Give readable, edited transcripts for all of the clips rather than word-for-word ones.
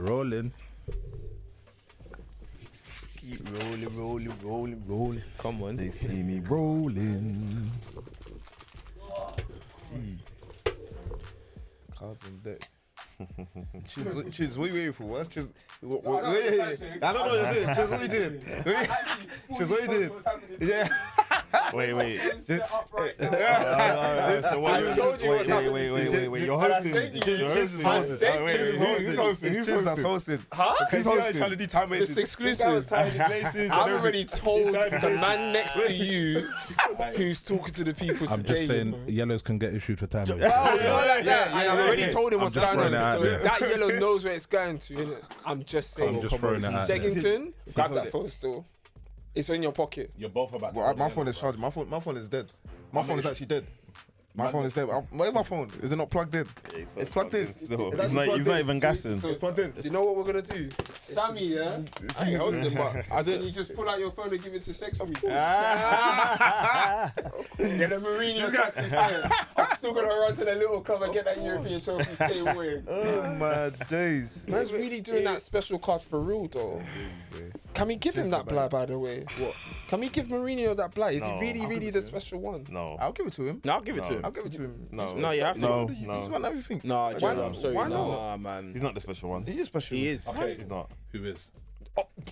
Rolling. Keep rolling. Come on. They see me rolling. Cards on deck. Choose. What are you waiting for? Let's just. Wait. I don't know what you did. Choose what you did. Choose what you did. Yeah. Wait. Wait. You're hosting. Choose is hosting. Choose that's hosting. Huh? Because he's trying to do time wasting. It's exclusive. I've already told the man next to you who's talking to the people I'm today. just saying, yellows can get issued for time. I've already told him what's just going throwing on. it out So there. if that yellow knows where it's going to, innit? I'm just saying. I'm just throwing it out there. Sheggington, grab that phone still. It's in your pocket. You're both about to. Well, my phone is charged. My phone is dead. My phone is actually dead. My phone is dead. Where's my phone? Is it not plugged in? It's plugged in. Still. He's not even gassing. It's plugged in. Do you know what we're gonna do? Sammy, yeah? See, I wasn't, but I Can didn't. you just pull out your phone and give it to Shex for me? Get the Mourinho taxi style. I'm still gonna run to the little club and get that European trophy same way. Oh my days. Man's really doing that special card for real though. Can we give him that blight, by the way? What? Can we give Mourinho that blight? Is he really the special one? No. I'll give it to him. No, I'll give it to him. I'll give it to him. No, you have to. No. He's won everything. No, Joe, I'm sorry. Why not? Nah, man. He's not the special one. He is special. He is. Okay, he's not. Who is?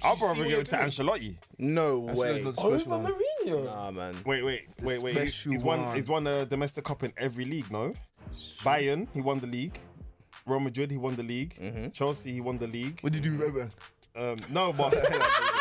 I'll probably give it to Ancelotti. No way. That's Over special one. Mourinho? Nah, man. Wait. special He's won the domestic cup in every league, no? Bayern, he won the league. Real Madrid, he won the league. Chelsea, he won the league. What did you do, Weber? No, but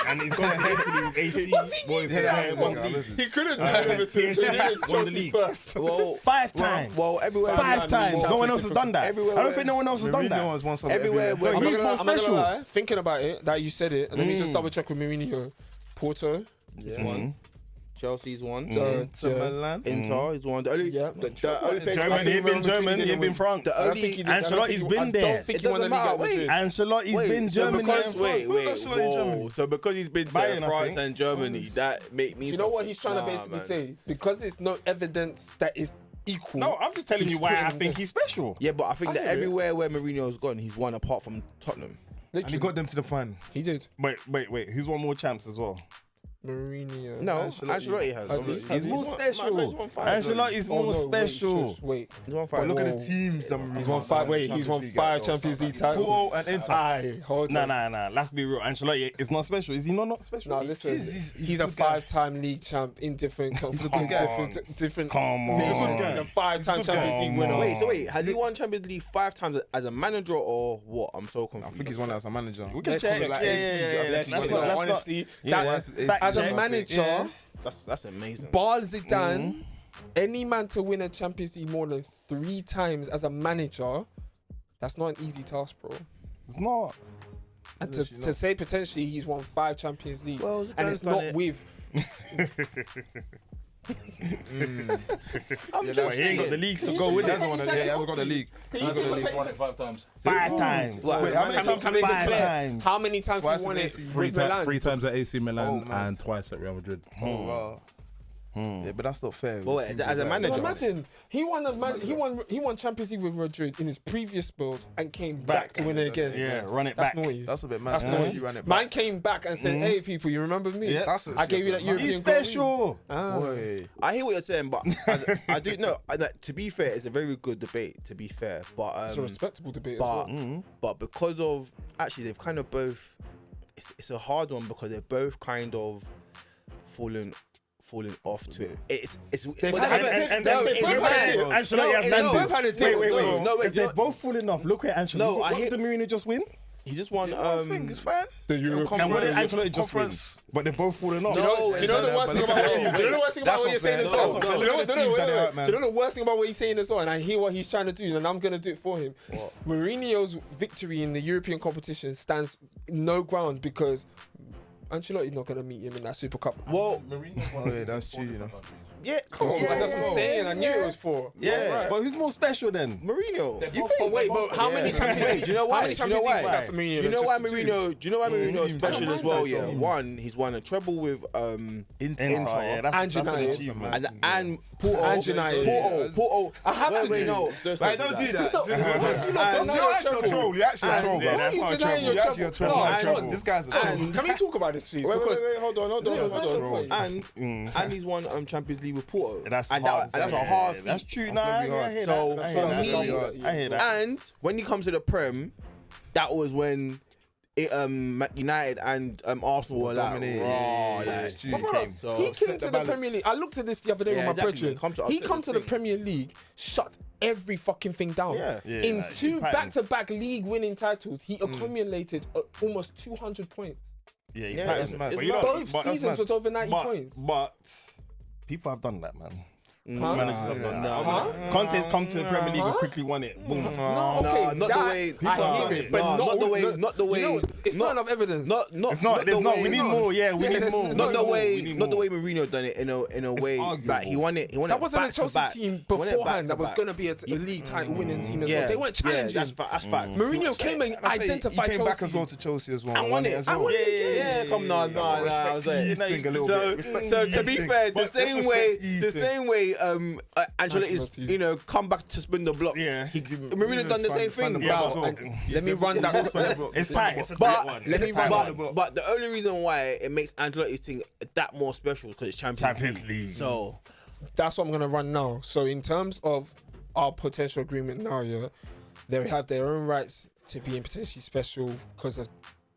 and he's gone to Italy with AC. Boys, won the league. He couldn't do Everton, so he did Won the Chelsea league. first. Well, 5 times. well, everywhere. 5 times. No one else has done that. I Everywhere don't think no one else has done Mourinho that. has won something Everywhere everywhere. where- So he's more I'm not gonna special. lie, thinking about it, that you said it, and let me just double check with Mourinho. Porto, Yeah. One. Chelsea's one. Milan. Inter is one. The only, Yeah. the only place German, he ain't been German, he ain't been France. The only- Ancelotti's been there. I don't think It he won the doesn't league at matter, Madrid. Ancelotti's been so Germany. because, and wait, France. whoa. So because he's been to Bayern, I France think. and Germany, that make me. Do you know what he's trying to basically say? Because it's no evidence that is equal. No, I'm just telling he's you why I putting think them he's special. Yeah, but I think that hear it. everywhere where Mourinho's gone, he's won apart from Tottenham. And he Literally, got them to the final. he did. Wait. Who's won more champs as well? Mourinho. No, Ancelotti. Ancelotti has. Has he? He's He's more won- special. he's won 5. Ancelotti's Oh, more no, special. Wait. He's won But 5. look at Whoa. the teams that He's won 5. Wait, he's won 5 Champions League titles. Porto and Inter. Aye, hold on. Nah. Let's be real. Ancelotti is not special. Is he not special? No, listen. He's He's a a good guy. 5-time league champ in different Come different Come on. nations. He's a good He's guy. a 5-time He's a good Champions guy. League winner. Wait, has he won Champions League 5 times as a manager or what? I'm so I confused. think he's won as a manager. We can Let's check. check. Yeah. Let's That's check. not- that's not- Honestly, Yeah, that- it's- as a fact manager, check. That's amazing. Bar Zidane, any man to win a Champions League more than 3 times as a manager, that's not an easy task, bro. It's not. And to say potentially he's won 5 Champions Leagues, Well, and Zidane's it's done not it. with. I'm just He ain't got the league to go He with it. hasn't won the league. He hasn't got the league. Can you take a picture? Won it 5 times. 5 times. Wait, how many times Can we make it Five clear? times. How many times Twice he won with it AC. with Milan? 3 times at AC Milan Oh, man. and twice at Real Madrid. Oh, wow. Yeah, but that's not fair. But wait, as a So manager, imagine he won Champions League with Madrid in his previous spells and came back to win it again. Yeah, run it That's back. naughty. That's a bit mad. That's How naughty. did you run it Man back? came back and said, "Hey, people, you remember me? Yeah. That's a I gave you that shit, European He's goal." special. Ah. Boy. I hear what you're saying, but I do know. To be fair, it's a very good debate. To be fair, but It's a respectable debate. but as well. but because of actually they've kind of both. It's a hard one because they're both kind of fallen off to it. It's They've but had- they haven't- and no, they it's both mad. had it. Ancelotti has No, done no, this. both had a Wait, deal. wait. No, wait, If they're both falling off, look at Ancelotti. No, what I hear- did Mourinho just win? He just won. I think it's fine. The European. And what did Conference. Ancelotti just win? Conference. But they're both falling off. No, Do you know the worst thing about what you're saying as well? That's Do not you know fair. do you know the worst thing about what he's saying as well? And I hear what he's trying to do, and I'm gonna do it for him. Mourinho's victory in the European competition stands no ground because Ancelotti's not gonna meet him in that Super Cup. Well, Oh, yeah, that's true, you know. Yeah, come on. That's what I'm saying. I knew it was 4. Yeah. But who's more special then? Mourinho. Oh wait, but how many Champions League? Do you know why? How many Do you know Champions Leagues is why? that for Mourinho? Do you know why Just the Mourinho? Do you know why Mourinho is special as well? Yeah, team. one, he's won a treble with Inter, yeah, that's And an United. achievement. and Porto. And United. Porto. I have to do no. Like, don't do that. You're You're actually a troll. You're actually a troll, Yeah, bro. that's Why are not you a denying trouble. your You're actually a trouble? troll. No, You're a troll. and- This guy's a troll. and can we talk about this, please? Wait, Because hold on. Mm. And he's won Champions League with Porto. That's and hard. that's a hard feat. That's true. That's Nah, gonna be I hard. hear So, that. I for hear me- that. I hear that. And when you come to the Prem, that was when United and Arsenal were like, Dominated. raw, Yeah, like, Stu. But bro, So, he set came the to the balance. Premier League. I looked at this the other day Yeah, with my exactly. brethren. He He come come to to the upset the Premier League, shut every fucking thing down. Yeah. Yeah, In like, 2 patterns. back-to-back league winning titles, he accumulated almost 200 points. Yeah, Yeah, patterns. it's mad. But you know, Both but- seasons was over 90 points. But people have done that, man. Huh? Managers have done that. Huh? Conte's come to the Premier League and Huh? quickly won it. Boom. No, Nah, okay, not the way people I are- hear it, but nah, not the way- not the way- You know, it's not enough evidence. Not It's not. There's the not. way- We need more. Yeah, we Yeah, need there's more. not the way, We need not the more. way Mourinho done it in a way. arguable. Like he won it. That wasn't a back to Chelsea back. team He won it beforehand that was back to going to be a league title winning team as Yeah, well. They weren't challenging. Yeah, that's fact. Mourinho came and identified He came Chelsea. back as well to Chelsea as well. And won it. as well. Yeah, come on, nah, Respect I was like, his thing a little so, bit. so to be fair, the But same let's way, respect his the thing. same way, Ancelotti's, Ancelotti. come back to spin the block. Yeah. Mourinho done the same Span the thing. block Yeah, as well. and let me run that. It's tight. It's a tight But one. let me run that. but the only reason why it makes Ancelotti's thing that more special is because it's Champions League. So That's what I'm gonna run now. So in terms of our potential agreement now, yeah, they have their own rights to being potentially special because of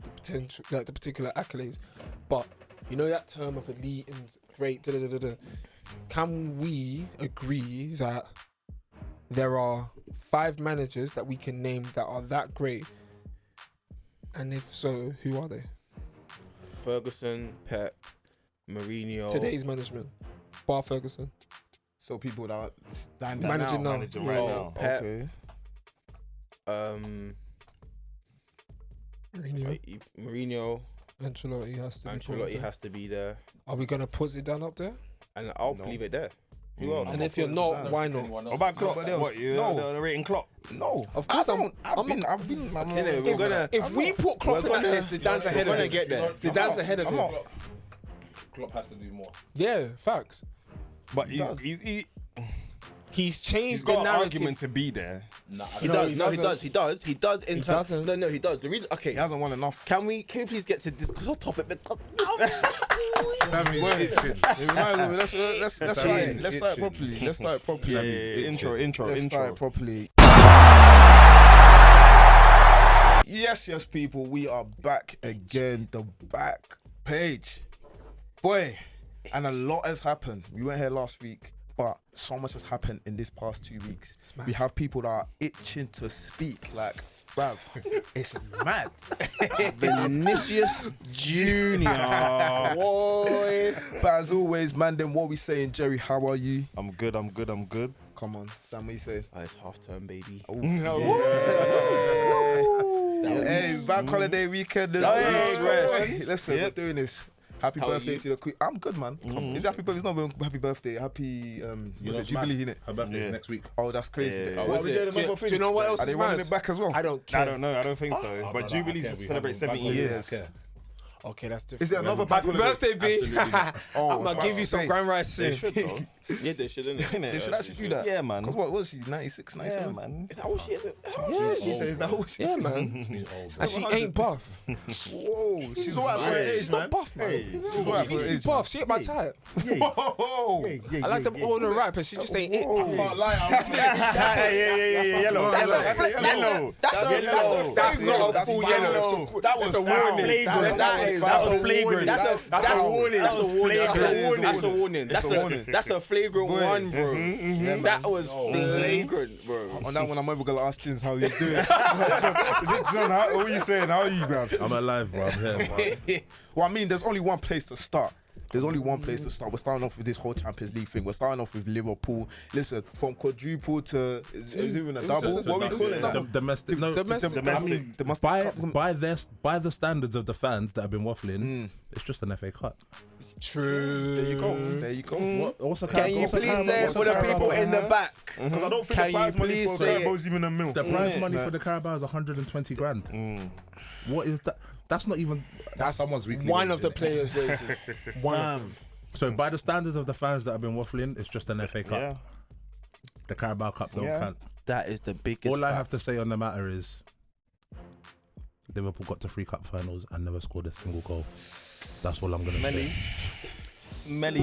the potential, like the particular accolades. But you know that term of elite and great. Da, da, da, da. Can we agree that there are 5 managers that we can name that are that great? And if so, who are they? Ferguson, Pep, Mourinho. Today's management, bar Ferguson. So people that are standing Managing now. Manager right now. Pep. Okay. Mourinho, Mourinho, Ancelotti has to. Be Ancelotti put there. has to be there, Are we gonna put it down up there? and I'll leave it there. Who else? And if you're not, why not? What about Klopp? Nobody else. What, you No. the rating Klopp? No, Of course, I've been. Okay, we're gonna. If we put Klopp in that gonna- list, Zidane's ahead we're of gonna him. get there. Zidane's ahead of I'm him. not. Klopp has to do more. Yeah, facts. But He's he's changed got the an narrative. argument to be there. Nah, He No, does. he No, he doesn't. does. He does. He does. In He terms. doesn't. No, he does. The reason. Okay. He hasn't won enough. Can we please get to this topic because Let's start properly. Let's start properly. Yeah, intro. Let's start properly. Yes, people, we are back again. The back page, boy, and a lot has happened. We weren't here last week, but so much has happened in this past 2 weeks. We have people that are itching to speak. Like, bruv, it's mad. Vinicius Junior. Boy. But as always, man, then what we saying, Jerry? How are you? I'm good. Come on, Sam, what you saying? It's half term, baby. Hey, bank holiday weekend. Listen, we're doing this. Happy How are birthday you? to the Queen. I'm good, man. Is it happy birthday? It's not even happy birthday. Happy was it Jubilee, innit? Her birthday Yeah. next week. Oh, that's crazy. Yeah. Oh, What is we it? doing? Do you know what else Are they is running mad? it back as well? I don't care. I don't know. I don't think so. Oh, But brother, Jubilee's I just care. celebrate We 70 have years. care. Okay, that's different. Is it another bank Happy holiday? birthday, B. Oh, I'm gonna give you some grand rice They soon. should though. Yeah, they should, innit? They should actually do that. Yeah, man. Because what was she? 96, Yeah, 97? man. Is that all she is? Yeah, She says that whole shit. Yeah, man. She's old. And she ain't buff. Whoa, she's alright for her age, She's man. not buff, man. Hey, She's She alright for needs her to be age. buff. She ain't my type. Whoa. I like them all the rappers. She just ain't it. Yellow. That's not a full yellow. That was a warning. That's a warning. That's a warning. That's a warning. That's a warning. That's a flagrant one, bro. That was flagrant, bro. On that one, I'm over gonna ask Chins how he's doing. Is it John? What are you saying? How are you, bruv? I'm alive, bro. I'm here, man. Well, I mean, there's only one place to start. There's only one place to start. We're starting off with this whole Champions League thing. We're starting off with Liverpool. Listen, from quadruple to is even a double. just a What we double. call it? Double. Domestic. No, Domestic. I mean, Domestic by cup. by the standards of the fans that have been waffling, it's just an FA Cup. True. There you go. There you go. What's a Can you please say it for the people in the back? Because I don't think Can the prize you money please for say Carabao is even a mil. The prize money for the Carabao is 120 grand. What is that? That's not even. That's someone's weekly. One wage, of the innit? players' wages. One of them. So by the standards of the fans that have been waffling, it's just an FA Cup. Yeah. The Carabao Cup don't count. That is the biggest. All I have to say on the matter is Liverpool got to 3 cup finals and never scored a single goal. That's all I'm gonna say. Melly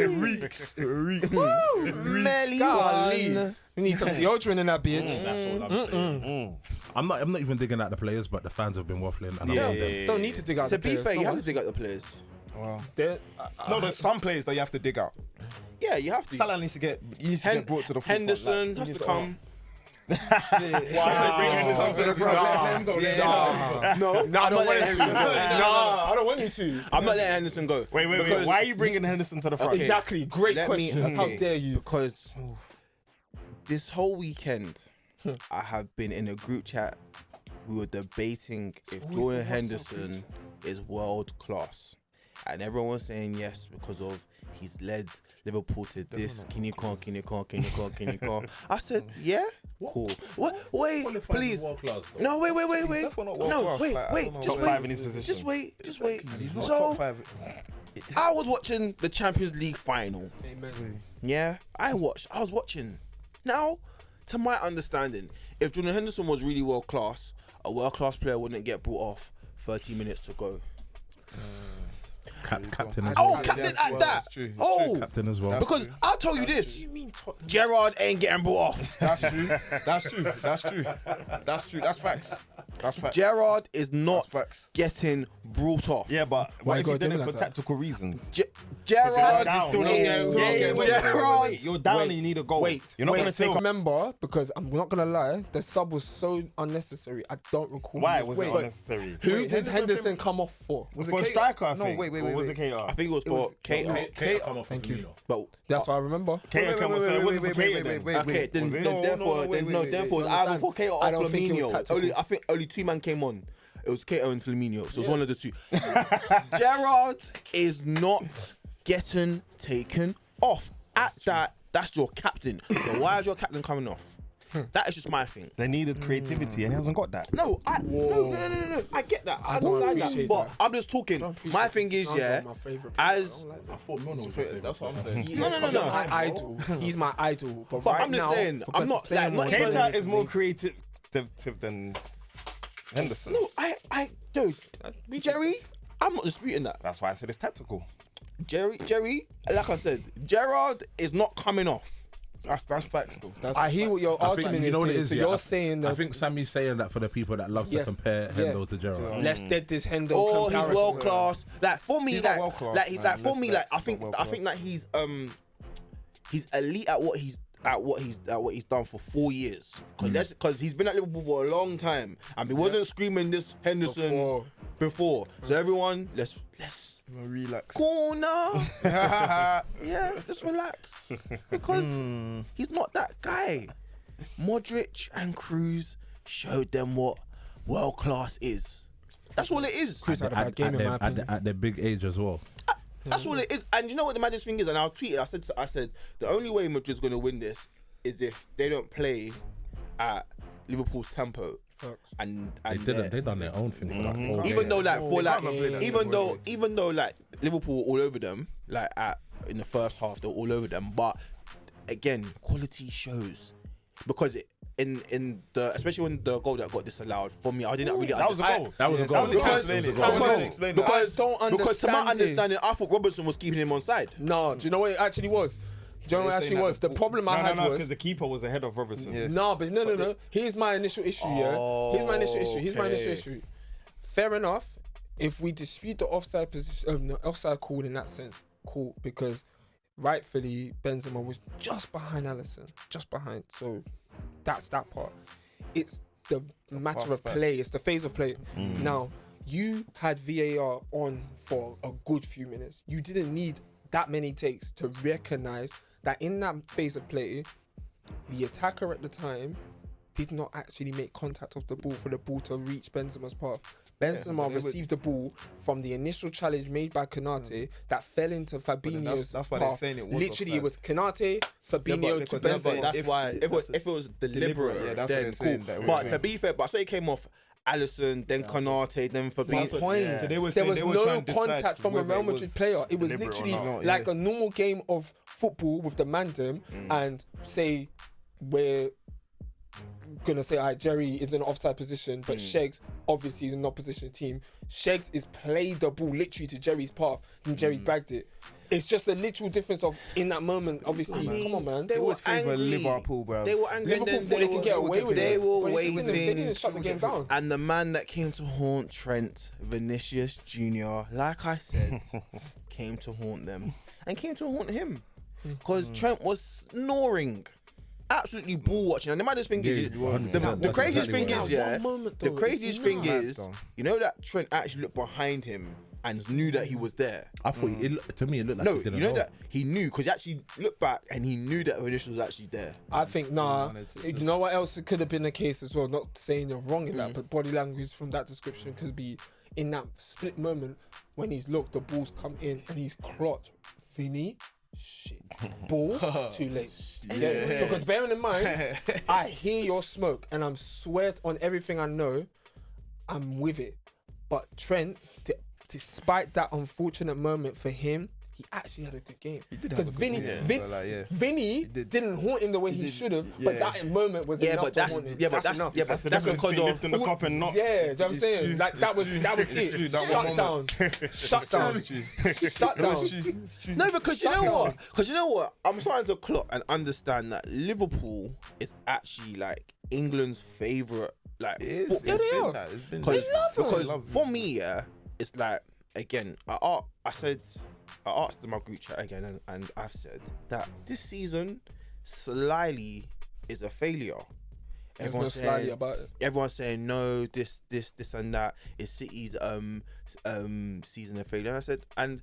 one. Reeks. Melly Golly. one. We need some deodorant in that bitch. That's all I'm saying. I'm not even digging at the players, but the fans have been waffling. And I love them. Don't need to dig out To the be players. fair, you Don't have to dig out the players. Wow. They're- No, there's some players that you have to dig out. Yeah, you have to. Salah needs to get brought to the forefront. Henderson Like, has he to needs come. No, No, I don't want you to. No, I don't want you to. I'm not letting Henderson go. Wait. Because- Why are you bringing Henderson to the front? Exactly. Great Let me- question. How okay. dare you? Because this whole weekend, I have been in a group chat. We were debating if Jordan Henderson is world class, and everyone was saying yes because of he's led Liverpool to this. Can you call? I said, yeah, cool. What? Wait, please. No, wait. definitely not world No, class. wait, Like, I wait. don't know Just Top where- 5 in his position. Just wait. He's not So top 5. I was watching the Champions League final. Amen. Yeah, I was watching. Now, to my understanding, if Jordan Henderson was really world class, a world class player wouldn't get brought off 30 minutes to go. Captain as Oh, well. captain yes, at well, that. it's true, it's Oh, Captain as well. because I'll tell you this: Gerrard ain't getting brought off. That's true. That's facts. Gerrard is not That's facts. getting brought off. Yeah, but Why what you if you gotta did do it me for like that? tactical reasons? Gerrard down. is still No, not yeah, getting yeah, brought yeah, off. wait, Gerrard. You're down and you need a goal. You're not gonna take. Remember, because I'm not gonna lie, the sub was so unnecessary. I don't recall. Why was it But unnecessary? Who did Henderson come off for? Was it For a Keita? striker, I No, think. wait. Or was it KR? I think it was for Keita. Thank you. But That's what I remember. KR came on, so it wasn't for KR then. okay, then Was it? therefore it's either for Keita or I don't think it was Flaminio. tactical. I think only 2 men came on. It was Keita and Flaminio, so it's one of the two. Gerrard is not getting taken off. At that, that's your captain. So why is your captain coming off? That is just my thing. They needed creativity and he hasn't got that. No, no. I get that. I don't understand that. appreciate But that. I'm just talking. My thing is, yeah, as That's what I'm saying. No. My idol. He's my idol. But But right I'm just now, saying, because I'm not- he's playing like, more not even- than Keita is more amazing. creative than Henderson. no, dude, Jerry, I'm not disputing that. That's why I said it's tactical. Jerry, like I said, Gerrard is not coming off. That's facts though. That's I hear what your I think argument you know what it saying. is. So yeah, you're I- saying I that think Sammy's saying that for the people that love Yeah. to compare Hendo to Gerrard. let's dead this Hendo Oh, he's comparison. world class. Like for me, He's not like, world-class, like, he's man. like for me, like Let's- I let's think not I think world-class. that he's elite at what he's done for 4 years. Because he's been at Liverpool for a long time, and he wasn't screaming this Henderson before. So everyone, let's relax. corner. Yeah, just relax because he's not that guy. Modric and Cruz showed them what world class is. That's all it is. Cruz had a bad game in my opinion. At their big age as well. That's all it is. And you know what the maddest thing is? And I'll tweet it. I said the only way Madrid's going to win this is if they don't play at Liverpool's tempo. And They done their own thing. For that whole even game. though like for like can't play that even though like Liverpool were all over them like in the first half they were all over them, but again quality shows because in the especially when the goal that got disallowed for me I didn't really That was a understand. goal. That was a goal. Because to my understand it. understanding I thought Robertson was keeping him on side. No, do you know what it actually was? Do you know what it They're actually saying was? that The problem I No, had was because the keeper was ahead of Robertson. Yeah. no. Here's my initial issue. Here's my initial issue. Fair enough. If we dispute the offside position, the offside call in that sense, cool, because rightfully Benzema was just behind Alisson, just behind. So that's that part. It's the matter of back. play. It's the phase of play. Now you had VAR on for a good few minutes. You didn't need that many takes to recognise that in that phase of play, the attacker at the time did not actually make contact of the ball for the ball to reach Benzema's path. Benzema received the ball from the initial challenge made by Konate that fell into Fabinho's that's why they're path. saying it was Literally, it offside. was Konate, Fabinho to That's Benzema. why. If it was deliberate, yeah, that's what then they're saying, cool. that it But was- to be fair, but I saw it came off Alisson, then Konate, then Fabinho. Point. So they were There saying was they were no trying to decide contact from a whether Real it Madrid was player. It was deliberate or literally not. like a normal game of football with the mandem, and say we're gonna say, alright, Jerry is in an offside position, but Shegs obviously is in an opposition team. Shegs is played the ball literally to Jerry's path, and Jerry's bagged it. It's just a literal difference of in that moment. Obviously, come on, man. They It were would favour angry. Liverpool, bro. They were angry. Liverpool and then thought they could get away with it. They were But they didn't waiting. shut the game down. And the man that came to haunt Trent, Vinicius Jr., like I said, came to haunt them and came to haunt him because Trent was snoring, absolutely ball watching. And the maddest thing is, the craziest thing is, yeah, the craziest thing is, you know that Trent actually looked behind him and knew that he was there. I thought to me it looked like No, he didn't you know that he knew because he actually looked back and he knew that Vinicius was actually there. I think you know what else could have been the case as well. Not saying you're wrong in that, but body language from that description could be in that split moment when he's looked, the ball's come in and he's clocked Vinny. Shit, ball too late. Yeah. Because bearing in mind, I hear your smoke and I'm sweat on everything I know. I'm with it, but Trent, despite that unfortunate moment for him, he actually had a good game. He did have Because a good Vinny, game, Vin- so, like, yeah. Vinny didn't haunt him the way he should have, but that moment was enough to haunt him. that's enough. that's That's because between of lifting the cup and not. Yeah, do you know what I'm saying? true. Like that was it. true. That Shut one down. Shut down. Shut down. No, because you Shut know down. what? Because you know what? I'm starting to clock and understand that Liverpool is actually like England's favourite. Like, It's Yeah, they been are. that. It's been They love him. because Love him. for me, yeah, it's like again. I asked in my group chat again, and I've said that this season slyly is a failure. There's no slightly about it. Everyone's saying no, this and that is City's season of failure. And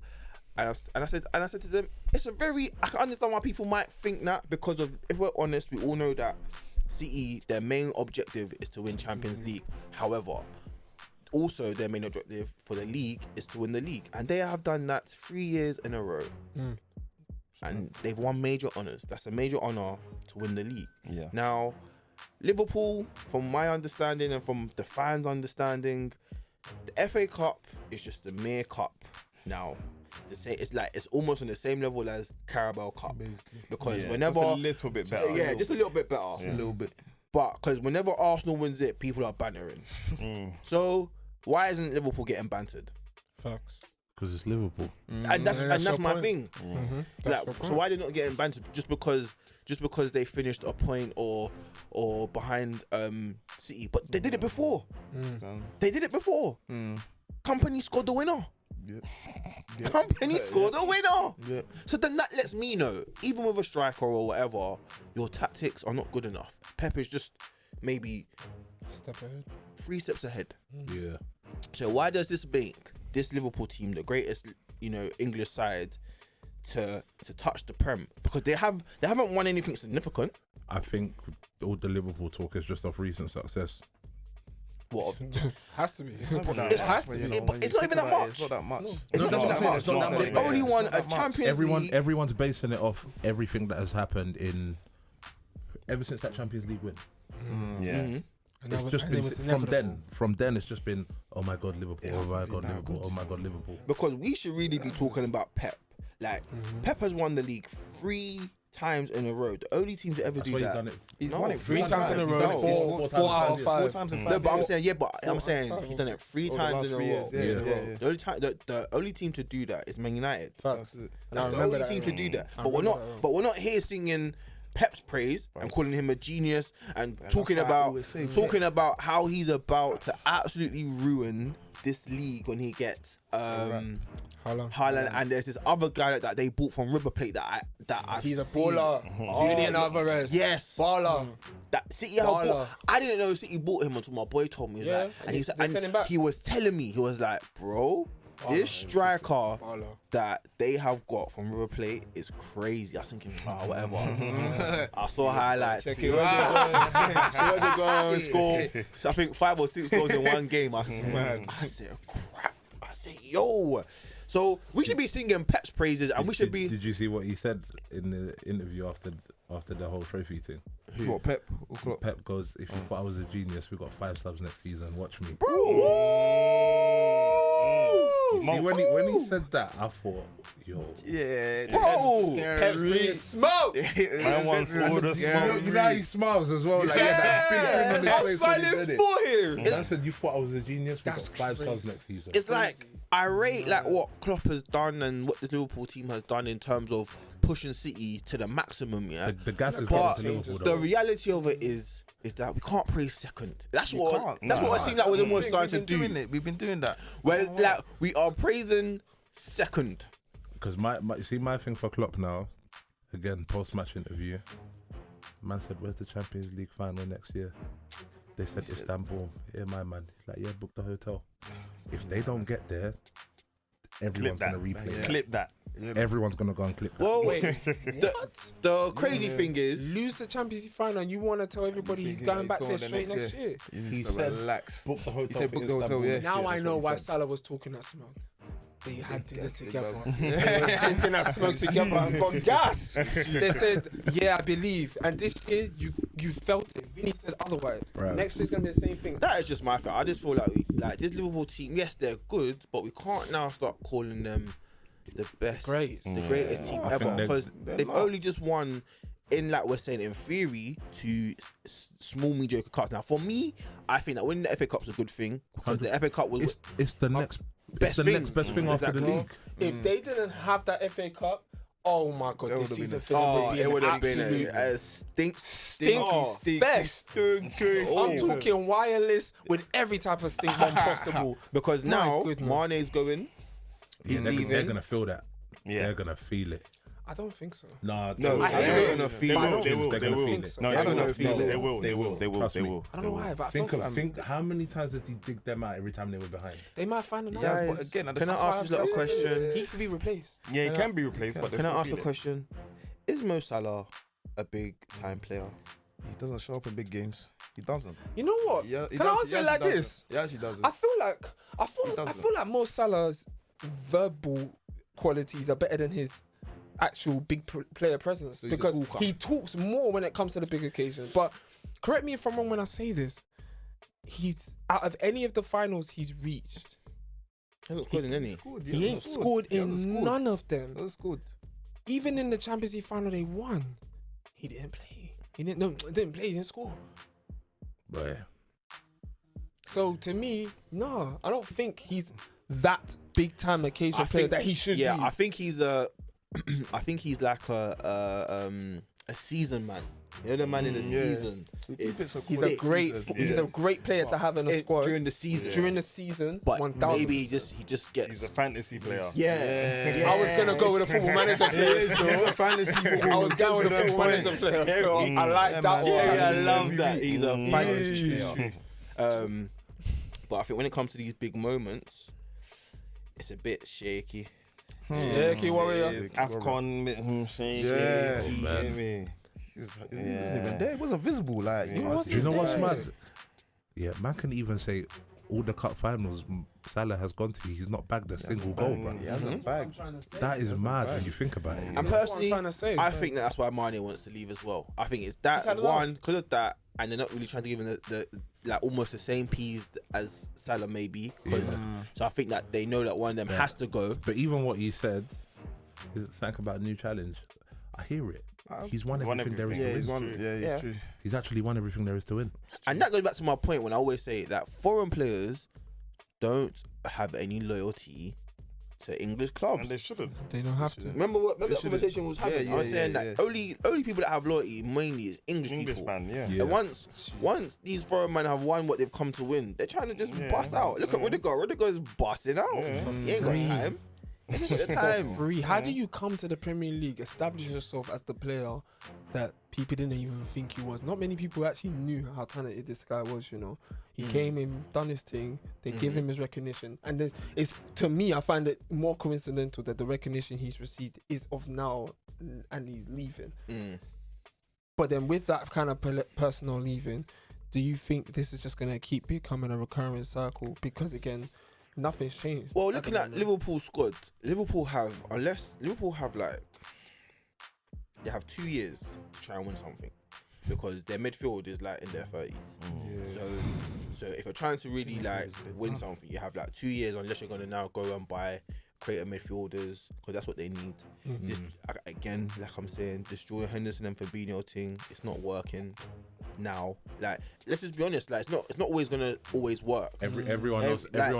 I said, and I said to them, it's a very, I can understand why people might think that, because of, if we're honest, we all know that City, their main objective is to win Champions League. However, also their main objective for the league is to win the league, and they have done that 3 years in a row. And they've won major honours. That's a major honour to win the league. Yeah. Now, Liverpool, from my understanding and from the fans' understanding, the FA Cup is just a mere cup now. To say it's like it's almost on the same level as Carabao Cup, because Yeah, whenever just a little bit better. yeah, just a little bit better. a little bit. But because whenever Arsenal wins it, people are bantering. So why isn't Liverpool getting bantered? Facts. because it's Liverpool. And that's your my point. thing. That's your Like, so point. why they not getting bantered just because they finished a point or behind City? But they did it before. They did it before. Company scored the winner. Company scored the winner. So then that lets me know, even with a striker or whatever, your tactics are not good enough. Pep is just maybe Step ahead. 3 steps ahead. Yeah. So why does this make this Liverpool team the greatest, English side to touch the Prem? Because they haven't won anything significant. I think all the Liverpool talk is just of recent success. What? Has to be. It has to be. It's not even that much. It's not that much. It's not even that much. It's not that They much. only won a Not much. Champions League. Everyone's basing it off everything that has happened ever since that Champions League win. Yeah. It's just been from then. It's just been, oh my God, Liverpool. Oh my God, Liverpool. Oh my God, Liverpool. Because we should really be talking about Pep. Like, Pep has won the league 3 times in a row. The only team to ever That's do why he's that. done it. He's No, won it 3 4 times in a row. 4 out of 5. 4 times in 5. No, but I'm saying, five he's done it 3 Over the times last in a 3 row. years, yeah. The only time, the only team to do that is Man United. Facts. That's the remember only that team to era. do that. I But we're remember not. that era. But we're not here singing Pep's praise and calling him a genius and talking what I about always say, about how he's about to absolutely ruin this league when he gets Haaland, and there's this other guy that they bought from River Plate He's a baller. Julian Alvarez. Yes, Baller. that City have bought. I didn't know City bought him until my boy told me. Yeah, And he said, they sent him back. he was telling me, he was like, bro, this striker that they have got from River Plate is crazy. I was thinking, whatever. I saw highlights. Check See it where out. they go and score. So I think 5 or 6 goals in one game. I said, crap. I said, yo. So we should be singing Pep's praises, and we should be. Did you see what he said in the interview after the whole trophy thing? What, Pep? Pep goes, if you thought I was a genius, we got 5 subs next season. Watch me. See, when he said that, I thought, yo. Yeah. Bro, Pep's bringing smoke. I want all the smoke. You know how he smiles as well. Like, that big thing on his I'm face when he smiling said it. for him. And I said, you thought I was a genius? We got That's 5 subs crazy. next season. It's like I rate like what Klopp has done and what the Liverpool team has done in terms of pushing City to the maximum. Yeah, the gas is but getting to Liverpool, the though. reality of it is that we can't praise second. That's You what can't. it seemed like we're almost starting to do. We've been doing that. Where like we are praising second. Because you see my thing for Klopp now, again, post-match interview, man said, where's the Champions League final next year? They said Istanbul. Yeah, my man. He's like, yeah, book the hotel. If they don't get there, everyone's going to replay it. Clip that. Everyone's going to go and clip that. Well, the crazy thing is, Lose the Champions League final and you want to tell everybody he's going back there straight next year. He said, relax. book the hotel. He said for book the hotel, Istanbul yeah. next Now year. I That's know what he why said. Salah was talking that smoke. They had dinner together. They was talking that smoke together and got gas. They said, yeah, I believe. And this year, you felt it. Vinny said otherwise. Right. Next year's going to be the same thing. that is just my thing. I just feel like this Liverpool team, yes, they're good, but we can't now start calling them the best, the greatest team I ever, think because they've only just won. In like we're saying, in theory, to small mediocre cups. Now, for me, I think that winning the FA Cup's a good thing because the FA Cup was It's the next best next best thing after the Exactly. league. If they didn't have that FA Cup, oh my God, this would've been season a- would have been it would have been absolute a stinky fest. I'm talking wireless with every type of stink bomb possible. because My now goodness. Mane's going. He's They're leaving. going to feel that. Yeah. They're going to feel it. I don't think so. No, No, I they're hear gonna it. feel I it. don't They will. They're They gonna will. feel it. No, I don't know if they they will. They will. They will. Trust They me. will. I don't know why, but I Think feel of how many times did he dig them out every time they were behind? they might find another. Yeah, Guys, but again, can I ask you a little question? He could be replaced. Yeah, he can be replaced, but Can I ask a question? Is Mo Salah a big time player? He doesn't show up in big games. He doesn't. You know what? Yeah, he Can I does- answer he it like actually this? doesn't. He actually doesn't. I feel doesn't. like Mo Salah's verbal qualities are better than his actual big player presence So he's a because talker. he talks more when it comes to the big occasions. But correct me if I'm wrong when I say this. He's out of any of the finals he's reached, He hasn't scored in any. he ain't scored in none of them. That was good. Even in the Champions League final they won, he didn't play. He didn't play. He didn't score. But yeah. So to me, no, I don't think he's that big time occasion player that he should Yeah, be. I think he's I think he's like a season man. You know, the man in the season. He's a great player to have in a squad during the season. During the season, But 1000%. maybe he just gets. He's a fantasy player. Yeah. I was gonna go with a football manager player. He's a fantasy football. I was going with a football manager player. So I like that one. Yeah, I love that. He's a fantasy player. But I think when it comes to these big moments, it's a bit shaky. Shaky warrior. AFCON, shaky. Yeah. You man. get me? He wasn't even there. It wasn't visible. Like, Do you know what's mad? Yeah, man can even say all the cup finals Salah has gone to, he's not bagged a single goal, bro. He hasn't bagged. That is mad when you think about it. And That's what I'm personally, trying to say. I think that's why Mane wants to leave as well. I think it's that had one because of that, and they're not really trying to give him the like almost the same P's as Salah maybe. So I think that they know that one of them has to go. But even what you said is something about a new challenge. I hear it. He's won everything there is to Yeah, win. he's one. Yeah, Yeah. it's true. He's actually won everything there is to win. And that goes back to my point when I always say that foreign players don't have any loyalty to English And clubs. they shouldn't. They don't have to. Remember They that should've- conversation was happening? Yeah, I was saying yeah, that only people that have loyalty mainly is English English people. man, yeah. Yeah. And once these foreign men have won what they've come to win, they're trying to just Yeah. bust out. Look at Rudiger. Rudiger's busting out. Yeah. He ain't got time. He ain't got the time. Free. How do you come to the Premier League, establish yourself as the player that people didn't even think he was? Not many people actually knew how talented this guy was, you know. He came in, done his thing, they give him his recognition. And it's, to me, I find it more coincidental that the recognition he's received is of now and he's leaving. But then with that kind of personal leaving, do you think this is just going to keep becoming a recurring cycle? Because again, nothing's changed. Well, at looking the at moment. Liverpool's squad, Liverpool have they have 2 years to try and win something because their midfield is like in their 30s. So if you're trying to really like win something, you have like 2 years unless you're gonna now go and buy creative midfielders because that's what they need. This, again, like I'm saying, this Jordan Henderson and Fabinho thing, it's not working now. Like, let's just be honest, like it's not always gonna work. Everyone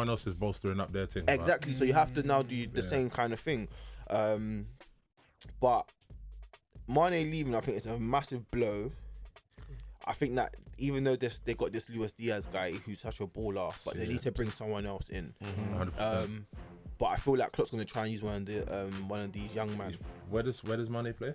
else is bolstering up their team. Exactly. So you have to now do the same kind of thing. But Mane leaving, I think it's a massive blow. I think that even though they got this Luis Diaz guy who's such a baller, but they need to bring someone else in. 100%. But I feel like Klopp's gonna try and use one of these young men Where does Mane play?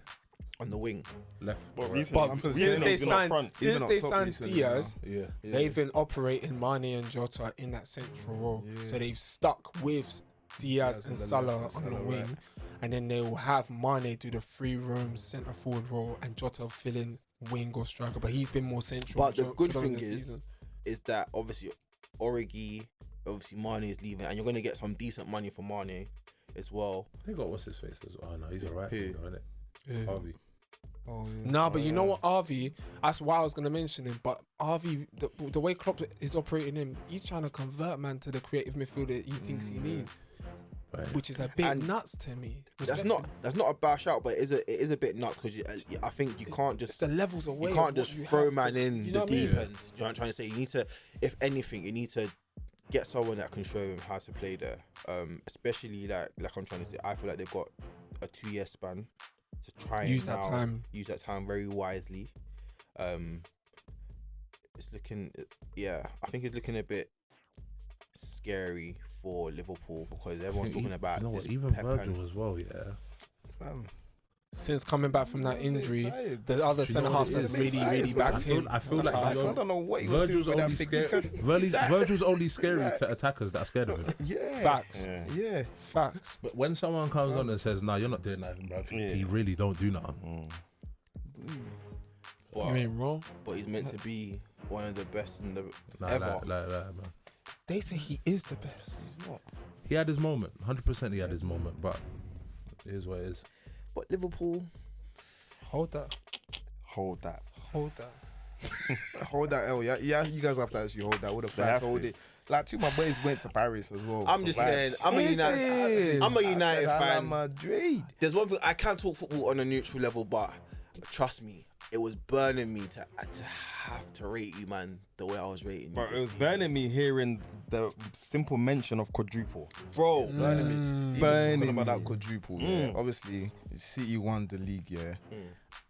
on the wing. Left. But right? recently, But Because since recently they he's been up signed, front. since Even they up top signed recently, Diaz, Yeah. they've been operating Mane and Jota in that central role. So they've stuck with Diaz and on the Salah left on and the Salah wing, right. and then they will have Mane do the free roam centre forward role and Jota fill in wing or striker. But he's been more central. But the good thing this is season. that obviously Origi, obviously Mane is leaving, and you're gonna get some decent money for Mane as well. They got what's his face as well. Oh no, he's alright. Who? Isn't it? Yeah. Harvey. Oh, yeah. No, but you know what, RV, that's why I was going to mention him, but RV, the way Klopp is operating him, he's trying to convert man to the creative midfielder he thinks he needs, Right. which is a bit And nuts to me. That's not a bad shout, but it is a bit nuts because I think you can't It's just the levels away. you of can't what just you throw have man to- in you the know what I mean? deep end. Do you know what I'm trying to say? You need to, if anything, you need to get someone that can show him how to play there. Especially like I'm trying to say, I feel like they've got a 2-year span to try Use and that now time. use that time very wisely. It's looking, I think it's looking a bit scary for Liverpool because everyone's talking about You know what? this Even Pep Virgil and- as well. Yeah. Fam. Since coming back from that injury, tired. the other Do you know centre what halves it have is? really, I really feel- backed him. I feel like I you're- don't know what he was doing Virgil's with that only thing. scary. Virgil's only scary to attackers that are scared of him. Yeah. Facts. Yeah. Yeah. Facts. But when someone comes on and says, "Nah, you're not doing nothing, bro," Yeah. he really don't do nothing. You ain't wrong. but he's meant to be one of the best in the Nah, ever. like, man. They say he is the best. He's not. He had his moment. 100% he had his moment, but it is what it is. But Liverpool, Hold that. Hold that. Hold that. Hold that L. Yeah, you guys have to actually hold that. What the They have fans hold to. it. Like two of my boys went to Paris as well. I'm for just vibes. saying, I'm a United I said, fan. Madrid. There's one thing I can't talk football on a neutral level, but trust me, it was burning me to have to rate you, man, the way I was rating you. But it this was season. burning me hearing the simple mention of quadruple. bro. Burning me. Burning Even about me. that quadruple. Yeah. Obviously, City won the league. Yeah.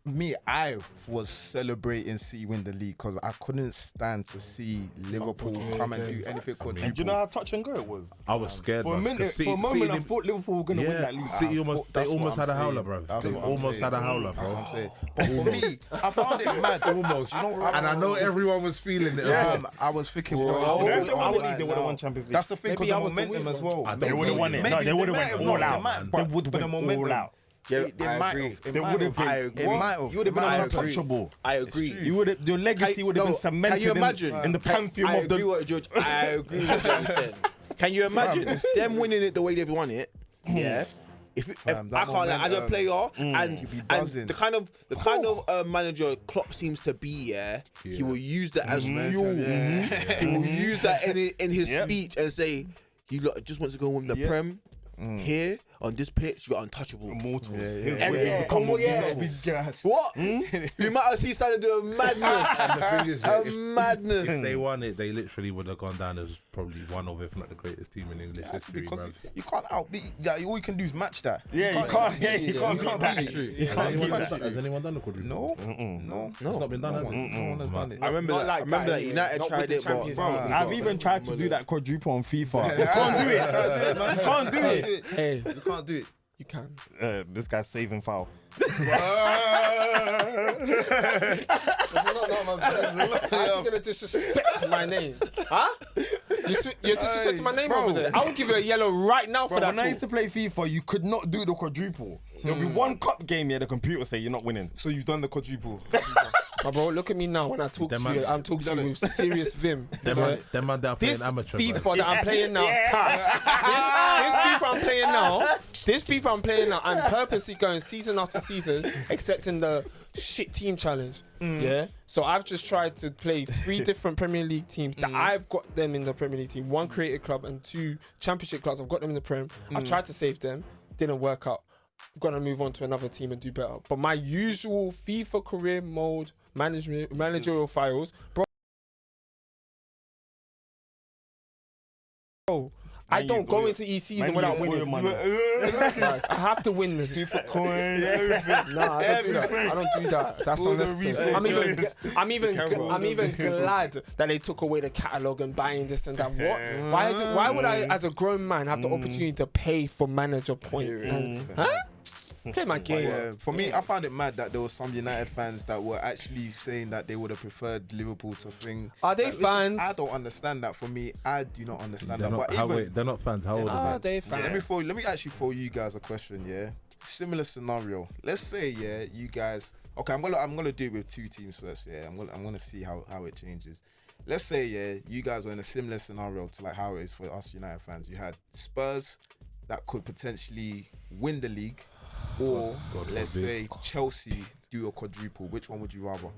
Me, I was celebrating City win the league because I couldn't stand to see Liverpool come and do anything quadruple. And do you know how touch and go it was? I was scared, For a bruv, minute, 'cause for a moment, I didn't- thought Liverpool were gonna win that league. City almost, they That's what almost I'm had a howler, saying. bro. That's They what I'm almost saying. had a howler, That's what bro. I'm saying. But for me, I found it mad. Almost. You know, And I know everyone was feeling it. as well. I was thinking, Bro, bro, If I they won the was league, like, they would have nah. won Champions League. That's the thing, Maybe because I the was the momentum weird as one. well. They would have won it. No, they would have went all out. But They would have the went momentum, all out. They I might agree. have. They would have I been. agree. It might have. You would have been I agree. untouchable. I agree. You would have. Your legacy would have been cemented. Can you imagine? in the pantheon I of agree the. what George. I agree with what you said. Can you imagine them winning it the way they've won it? Yeah. If I that can't like as a momentum, player be and buzzing. the kind of manager Klopp seems to be, he will use that as fuel. He will use that in his Yep. speech and say, "You lot just want to go win the Prem here." on this pitch, you're untouchable. Immortals. Everything become What? You might have seen started doing madness. And the thing is, yeah, if Madness. they won it, they literally would have gone down as probably one of, if not the greatest team in English history, because bruv. you can't outbeat. Yeah, all you can do is match that. Yeah, you can't. Yeah, you can't beat that. beat it. You Has can't anyone beat done- that. has anyone done the quadruple? No, No. It's not been done, has it? no one has done it. I remember Not that. like I remember that anyway. United Not tried with the it, but Champions bro, League. I've even tried to do that quadruple on FIFA. You can't do it. You can't do it. Hey, You can't do it. you can. This guy's saving foul. How you gonna disrespect my name? Huh? You're disrespecting my name over there. I will give you a yellow right now for Bro, that. when I used Talk. to play FIFA, you could not do the quadruple. There'll be one cup game, the computer will say you're not winning. So you've done the quadruple. My bro, look at me now when I talk Them to you. man- I'm talking to you with serious vim. Them Yeah? man that are playing This amateur. FIFA bruv. that I'm playing now, this FIFA I'm playing now, I'm purposely going season after season, accepting the shit team challenge. Yeah. So I've just tried to play 3 different Premier League teams that I've got them in the Premier League team. 1 creative club and 2 championship clubs. I've got them in the Prem. I've tried to save them, didn't work out. I'm gonna move on to another team and do better. But my usual FIFA career mode managerial files, bro. I don't go into each season without winning. Like, I have to win this. FIFA coins, everything. No, I don't do that. I don't do that. That's All the unnecessary. resources. I'm even glad that they took away the catalogue and buying this and that. What? Why would I, as a grown man, have the opportunity to pay for manager points? Huh? Play my game. Yeah, for me, I found it mad that there were some United fans that were actually saying that they would have preferred Liverpool to thing. Are they Like, listen, fans? I don't understand that. For me, I do not understand They're that. not, But how, even wait, they're not fans. How old Are are they? they fans? let me actually throw you guys a question. Yeah, similar scenario. Let's say you guys. Okay, I'm gonna do it with 2 teams first. Yeah, I'm gonna see how it changes. Let's say you guys were in a similar scenario to like how it is for us United fans. You had Spurs that could potentially win the league. Or let's say Chelsea do a quadruple. Which one would you rather?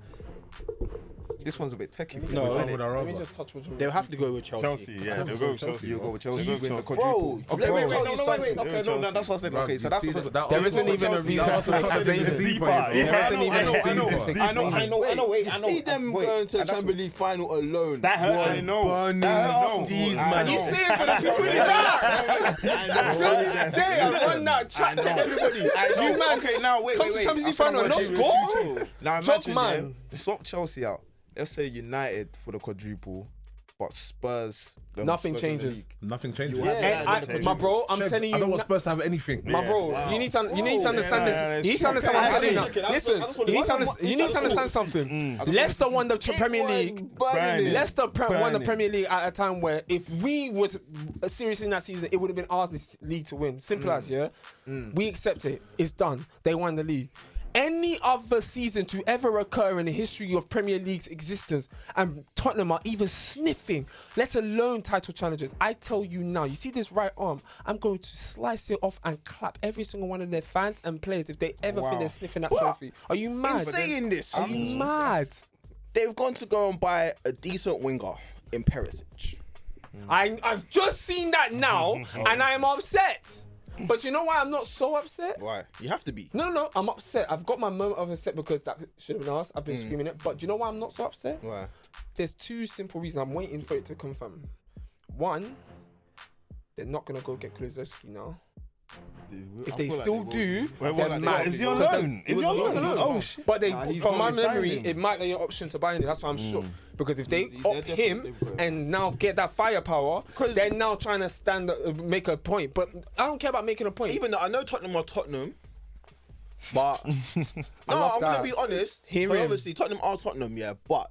This one's a bit techie. For you, No. isn't it? Would I Let me rather? just touch what They'll have to go with Chelsea. Chelsea, yeah, they'll go with Chelsea. You'll go with Chelsea. They'll You win the Chelsea. quadruple. Bro, Okay, wait. Chelsea. Okay, no, that's what I said. Bruv, Okay, so you that's see the first. that There isn't Chelsea. even a reason That's to what I'm saying. explain It's it. deeper. There isn't even a I know. reason to explain it. I know. You see them going to the Champions League final alone. That hurt. I know. These I And know. you see it for the people in the chat. Till this day, I run that chat to everybody. You man, Okay, now wait. come to Champions League final and not Now Joke imagine, man. swap Chelsea out. Let's say United for the quadruple, but Spurs. Nothing Spurs in the changes. league. Nothing changes. And my bro, I'm Shebs, telling you, I don't want Spurs to have anything. my bro, you need to understand this. You need to understand what I'm telling you now. Listen, you need to understand something. Leicester won the Premier League. Leicester won the Premier League at a time where if we were seriously in that season, it would have been our league to win. Simple as, yeah. We accept it. It's done. They won the league. Any other season to ever occur in the history of Premier League's existence, and Tottenham are even sniffing, let alone title challenges. I tell you now, you see this right arm, I'm going to slice it off and clap every single one of their fans and players if they ever feel they're sniffing that trophy. Are you mad? In saying this, Are you mad? they've gone to go and buy a decent winger in Perisic. I've just seen that now, and I am upset. But you know why I'm not so upset? Why? You have to be. No, I'm upset. I've got my moment of upset because that should have been asked. I've been screaming it. But do you know why I'm not so upset? Why? There's 2 simple reasons. I'm waiting for it to confirm. One, they're not going to go get Kulusevski now. If they still do, they're mad. Is he on loan? Is he on loan? Oh shit! But from my probably memory, signing. it might be an option to buy him. That's why I'm shook. Because if they up him and now get that firepower, they're now trying to make a point. But I don't care about making a point. Even though I know Tottenham are Tottenham, but no, love I'm that. gonna be honest. Hear 'cause him. obviously Tottenham are Tottenham, yeah, but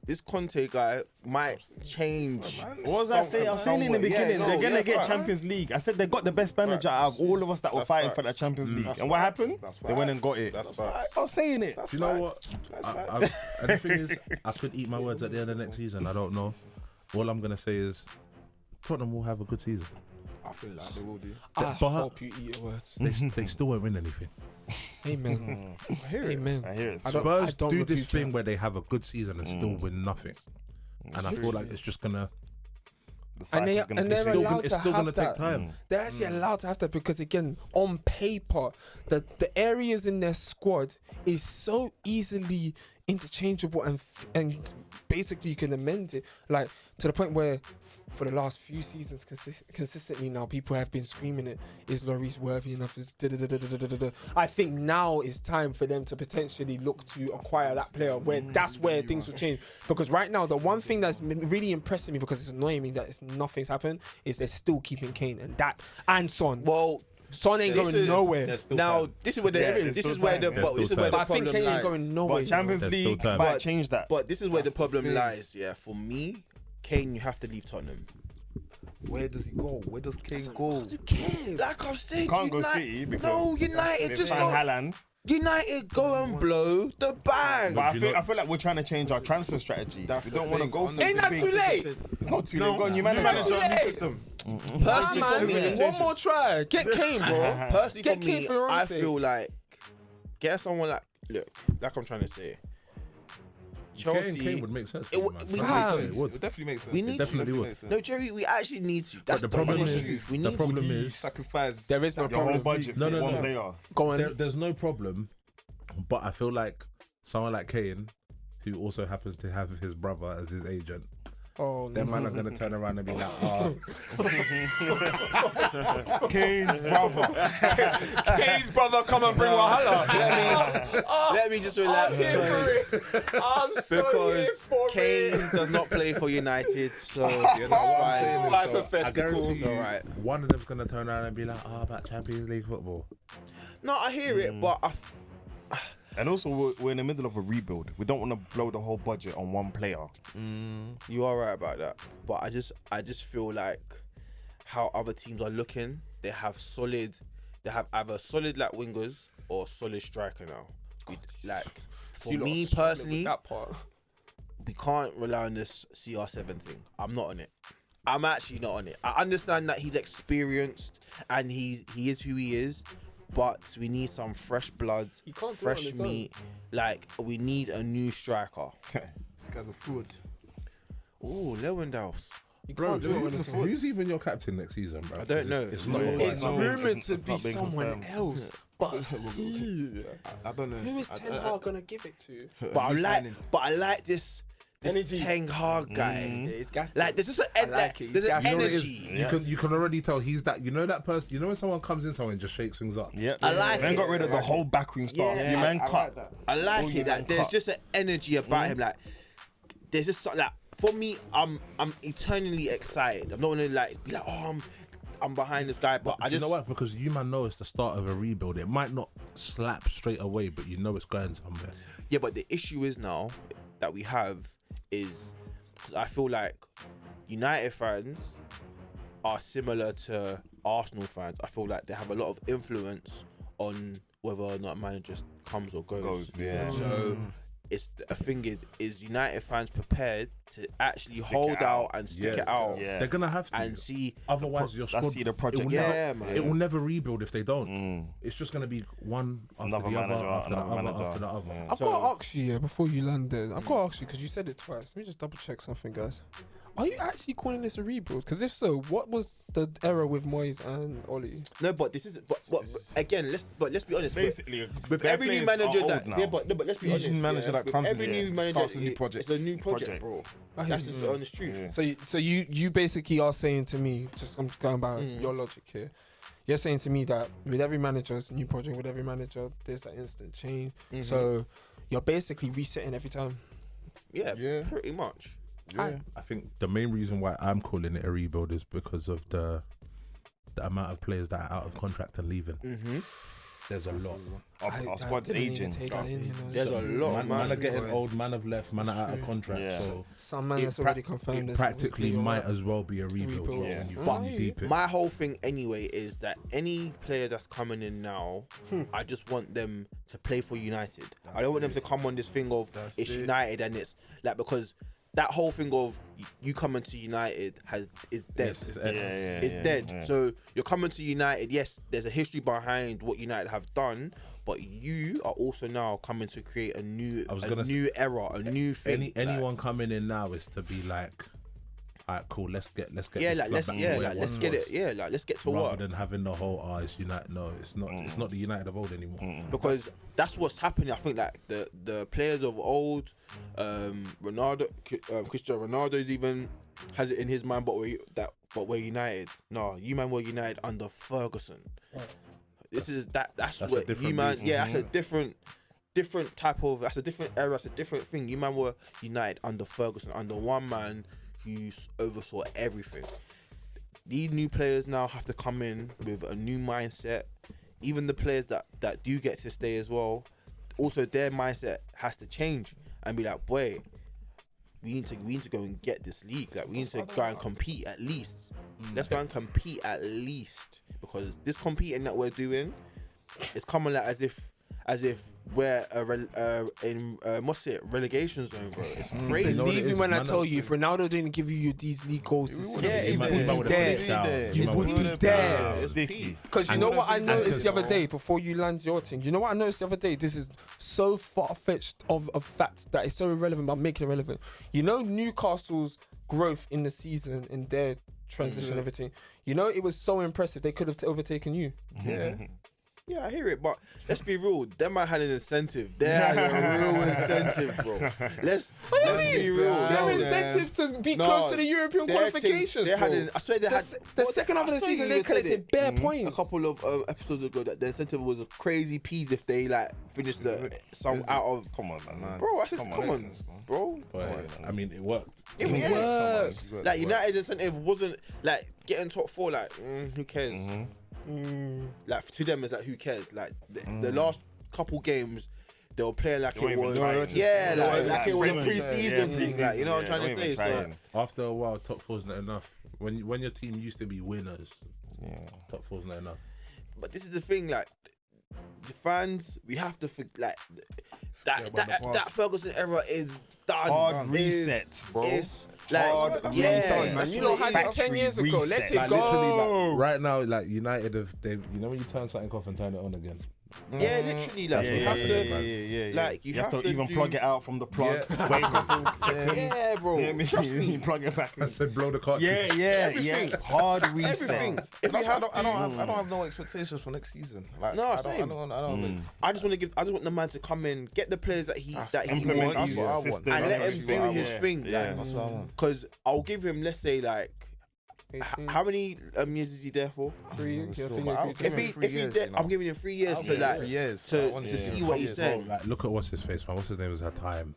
this Conte guy might change. What was I saying? I was saying in the beginning, they're gonna get Champions League. I said they got the best manager out of all of us that were fighting for that Champions League. And what happened? They went and got it. I was saying it. Do you know what? And the thing is, I could eat my words at the end of next season. I don't know. All I'm gonna say is, Tottenham will have a good season. I feel like they will do. I but- hope you eat your words. They still won't win anything. Amen. Amen. I hear it. Spurs do repeat this that. thing where they have a good season and still win nothing. And I feel like it's just gonna The And cycle's gonna they're piss you. allowed It's to still have gonna that. take time. They're actually allowed to have that because, again, on paper, the areas in their squad is so easily interchangeable and basically you can amend it, like to the point where for the last few seasons consistently now people have been screaming it, is Lloris worthy enough, is da-da-da-da-da-da-da. I think now is time for them to potentially look to acquire that player where that's where things will change, because right now the one thing that's really impressing me, because it's annoying me that nothing's happened, is they're still keeping Kane and Son. Well, Son ain't this going is- nowhere. now this is where the there's this still is where time. the There's but this is still where But the I think problem Kane ain't lies. going nowhere. But you know. Champions There's still League time. might change that. But this is where the That's the problem thing. lies. Yeah, for me, Kane, you have to leave Tottenham. Where does he go? Where does Kane go? Who cares? Like I'm saying, Can't go United- City because no, United they've just signed go. Haaland. United go and blow the bag. But do you I feel like we're trying to change our transfer strategy. That's We the don't want to thing. go On for Ain't the that big- too late? It's not too late. We've got a new New manager. manager, Too new late. system. Personally, Nah, for man, me, one more try. Get Kane, bro. personally Get for Kane me, for your own I sake. feel like get someone like I'm trying to say. Chelsea. Kane would make sense. It to would- me, man. we It need- would. It definitely makes sense. We need It to- Definitely would. makes sense. No, Jerry, we actually need to. That's the the problem honest is- truth. We the need problem to. is- sacrifice. There is no Your whole problem. budget No, for no, one no. player. Go on. There's no problem, but I feel like someone like Kane, who also happens to have his brother as his agent, Oh, them no. man are gonna turn around and be like, oh, Kane's brother. Kane's brother, come and bring Wahala. Let me just relax I'm so here because for Kane does not play for United, so you know what I'm saying? fine. So, I Hypothetical. guarantee It's you, alright. one of them's gonna turn around and be like, oh, about Champions League football. No, I hear it, but And also, we're in the middle of a rebuild. We don't want to blow the whole budget on one player. you are right about that. But I just feel like how other teams are looking, they have either solid like wingers or solid striker now. Like for You lot me are struggling with personally, that part. we can't rely on this CR7 thing. I'm not on it. I'm actually not on it. I understand that he's experienced and he is who he is, but we need some fresh blood, He can't do it on fresh his own. meat. Like we need a new striker. This guy's a fraud. Oh, Lewandowski. You Bro, can't do it on his own. who's even your captain next season, bro? I don't know. It's not. It's No, rumored it's to not be being someone confirmed. else, but who? I don't know. Who is Ten Hag gonna give it to? But I New like this Energy. Ten Hag guy. It's gas. Like there's just I like it. there's an He's You know what it is? energy. You can already tell he's that. You know that person. You know when someone comes in, someone just shakes things up. Yep. I like Then it. got rid of the whole backroom staff. Yeah, You man I cut. like that. I like All you it. Like man there's cut. just an energy about him. Like there's just something like for me, I'm eternally excited. I'm not gonna like be like, oh, I'm behind this guy, but I You just know what? Because you man know it's the start of a rebuild. It might not slap straight away, but you know it's going somewhere. yeah. But the issue is now that we have is because I feel like United fans are similar to Arsenal fans. I feel like they have a lot of influence on whether or not a manager comes or goes. Yeah. So it's the thing is United fans prepared to actually hold it out out. and stick Yeah. it out Yeah. They're gonna have to. and see. Otherwise, your Let's squad. see the project. It will, Yeah, never, man. it will never rebuild if they don't. It's just gonna be one after Another the other, manager, after the another other, manager. after the other. Yeah. I've got to ask you yeah, before you land there. I've got to ask you because you said it twice. Let me just double check something, guys. Are you actually calling this a rebuild? Because if so, what was the error with Moyes and Oli? No, but this is but again. Let's be honest. Basically, with every new manager that now. but let's be Each honest. manager that with comes every in, new manager starts a new project. It's a new project, Project. bro. I hear That's you. just the honest truth. Yeah. So you basically are saying to me, just I'm going by your logic here. You're saying to me that with every manager, it's a new project. With every manager, there's that instant change. So you're basically resetting every time. Yeah, Yeah. pretty much. I think the main reason why I'm calling it a rebuild is because of the amount of players that are out of contract and leaving. There's a lot. Our squad's didn't even aging. take that in, you know. There's a lot of Man are getting man. old. Man have left. Man are out of contract. Yeah. So Some man it that's already confirmed. it there's practically obviously might alright. as well be a rebuild. Rebuild. Yeah. When you But fully deep it. My whole thing anyway is that any player that's coming in now, I just want them to play for United. I don't want them to come on this thing of it's United and it's like because that whole thing of you coming to United is dead. Yes, it's It's dead. yeah. So you're coming to United. Yes, there's a history behind what United have done, but you are also now coming to create a new I was a gonna new era, a new thing. anyone coming in now is to be like alright, cool. Let's get Yeah, this like club let's back to yeah, where like it let's once get was, it. Yeah, like let's get to rather work. than having the whole it's United. No, it's not. It's not the United of old anymore. Because that's what's happening. I think like the players of old, Ronaldo, Cristiano Ronaldo's even has it in his mind, but we're United. No, you man were United under Ferguson. This is that's a what different you man. reason. Yeah, that's a different type of. That's a different era. That's a different thing. You man were United under Ferguson, under one man who oversaw everything. These new players now have to come in with a new mindset. Even the players that do get to stay as well, also their mindset has to change and be like, boy, we need to go and get this league. Like we need to go and compete at least. Let's go and compete at least, because this competing that we're doing is coming like as if we're in what's it, relegation zone, bro. It's crazy. know what Believe it me is? when I Man tell up you, if to- Ronaldo didn't give you these league goals this season, Yeah, it man would would've be there. down. It would be there. It's peak. Because you And- know what I noticed the and- other day before you land your thing? You know what I noticed the other day? This is so far-fetched of facts that it's so irrelevant, but I'm making it relevant. You know Newcastle's growth in the season, in their transition and everything. You know, it was so impressive. They could have overtaken you. Yeah, I hear it, but let's be real. Them man had an incentive. They had a real incentive, bro. Let's be real. Their No, incentive to be No, close to the European their thing- qualifications, they had bro. an- I swear they had. The what- second half of I the swear you season, they even said collected it bare points. a couple of episodes ago that the incentive was crazy peas if they like finished the some out of. Come on, man. Bro, I said, come on, bro. But I mean, it worked. It It works. works. Like United's incentive wasn't like getting top four. Like who cares? Like to them, it's like who cares? Like the last couple games, they were playing like They weren't it even was. trying. Yeah, They weren't like even it was a trying. pre-season Yeah, thing. Like you know what I'm yeah, trying they to weren't say. even So trying. After a while, top four's not enough. When your team used to be winners, top four's not enough. but this is the thing, like the fans, we have to like but the that past- Ferguson era is done. Hard It's- reset, bro. It's like Hard yeah, man. that's You what know, it had is. it 10 years ago. reset. Let it Like go. literally, like, right now, like United have you know when you turn something off and turn it on again. Yeah, literally, like you have to, like you have to even do- plug it out from the plug. Yeah. Wait a couple seconds. Yeah, bro. You know what I mean? Trust me. You plug it back. I said blow the cartridge. Everything. Hard reset. Everything. If you That's why have I don't have no expectations for next season. Like, No, I don't, same. I don't. I just want the man to come in, get the players that he Implement wants, his what I want. system. and let That's him what I do his want. thing. Yeah. Like, That's what I want. because I'll give him, let's say, like, how many years is he there for? 3 years. Sure, I think but it'd I'll be give If him he, 3 if he's years, there, you know. I'm giving him 3 years to like 3 years. to see what he's saying. Like, look at what's his face, man. What's his name? Was had time.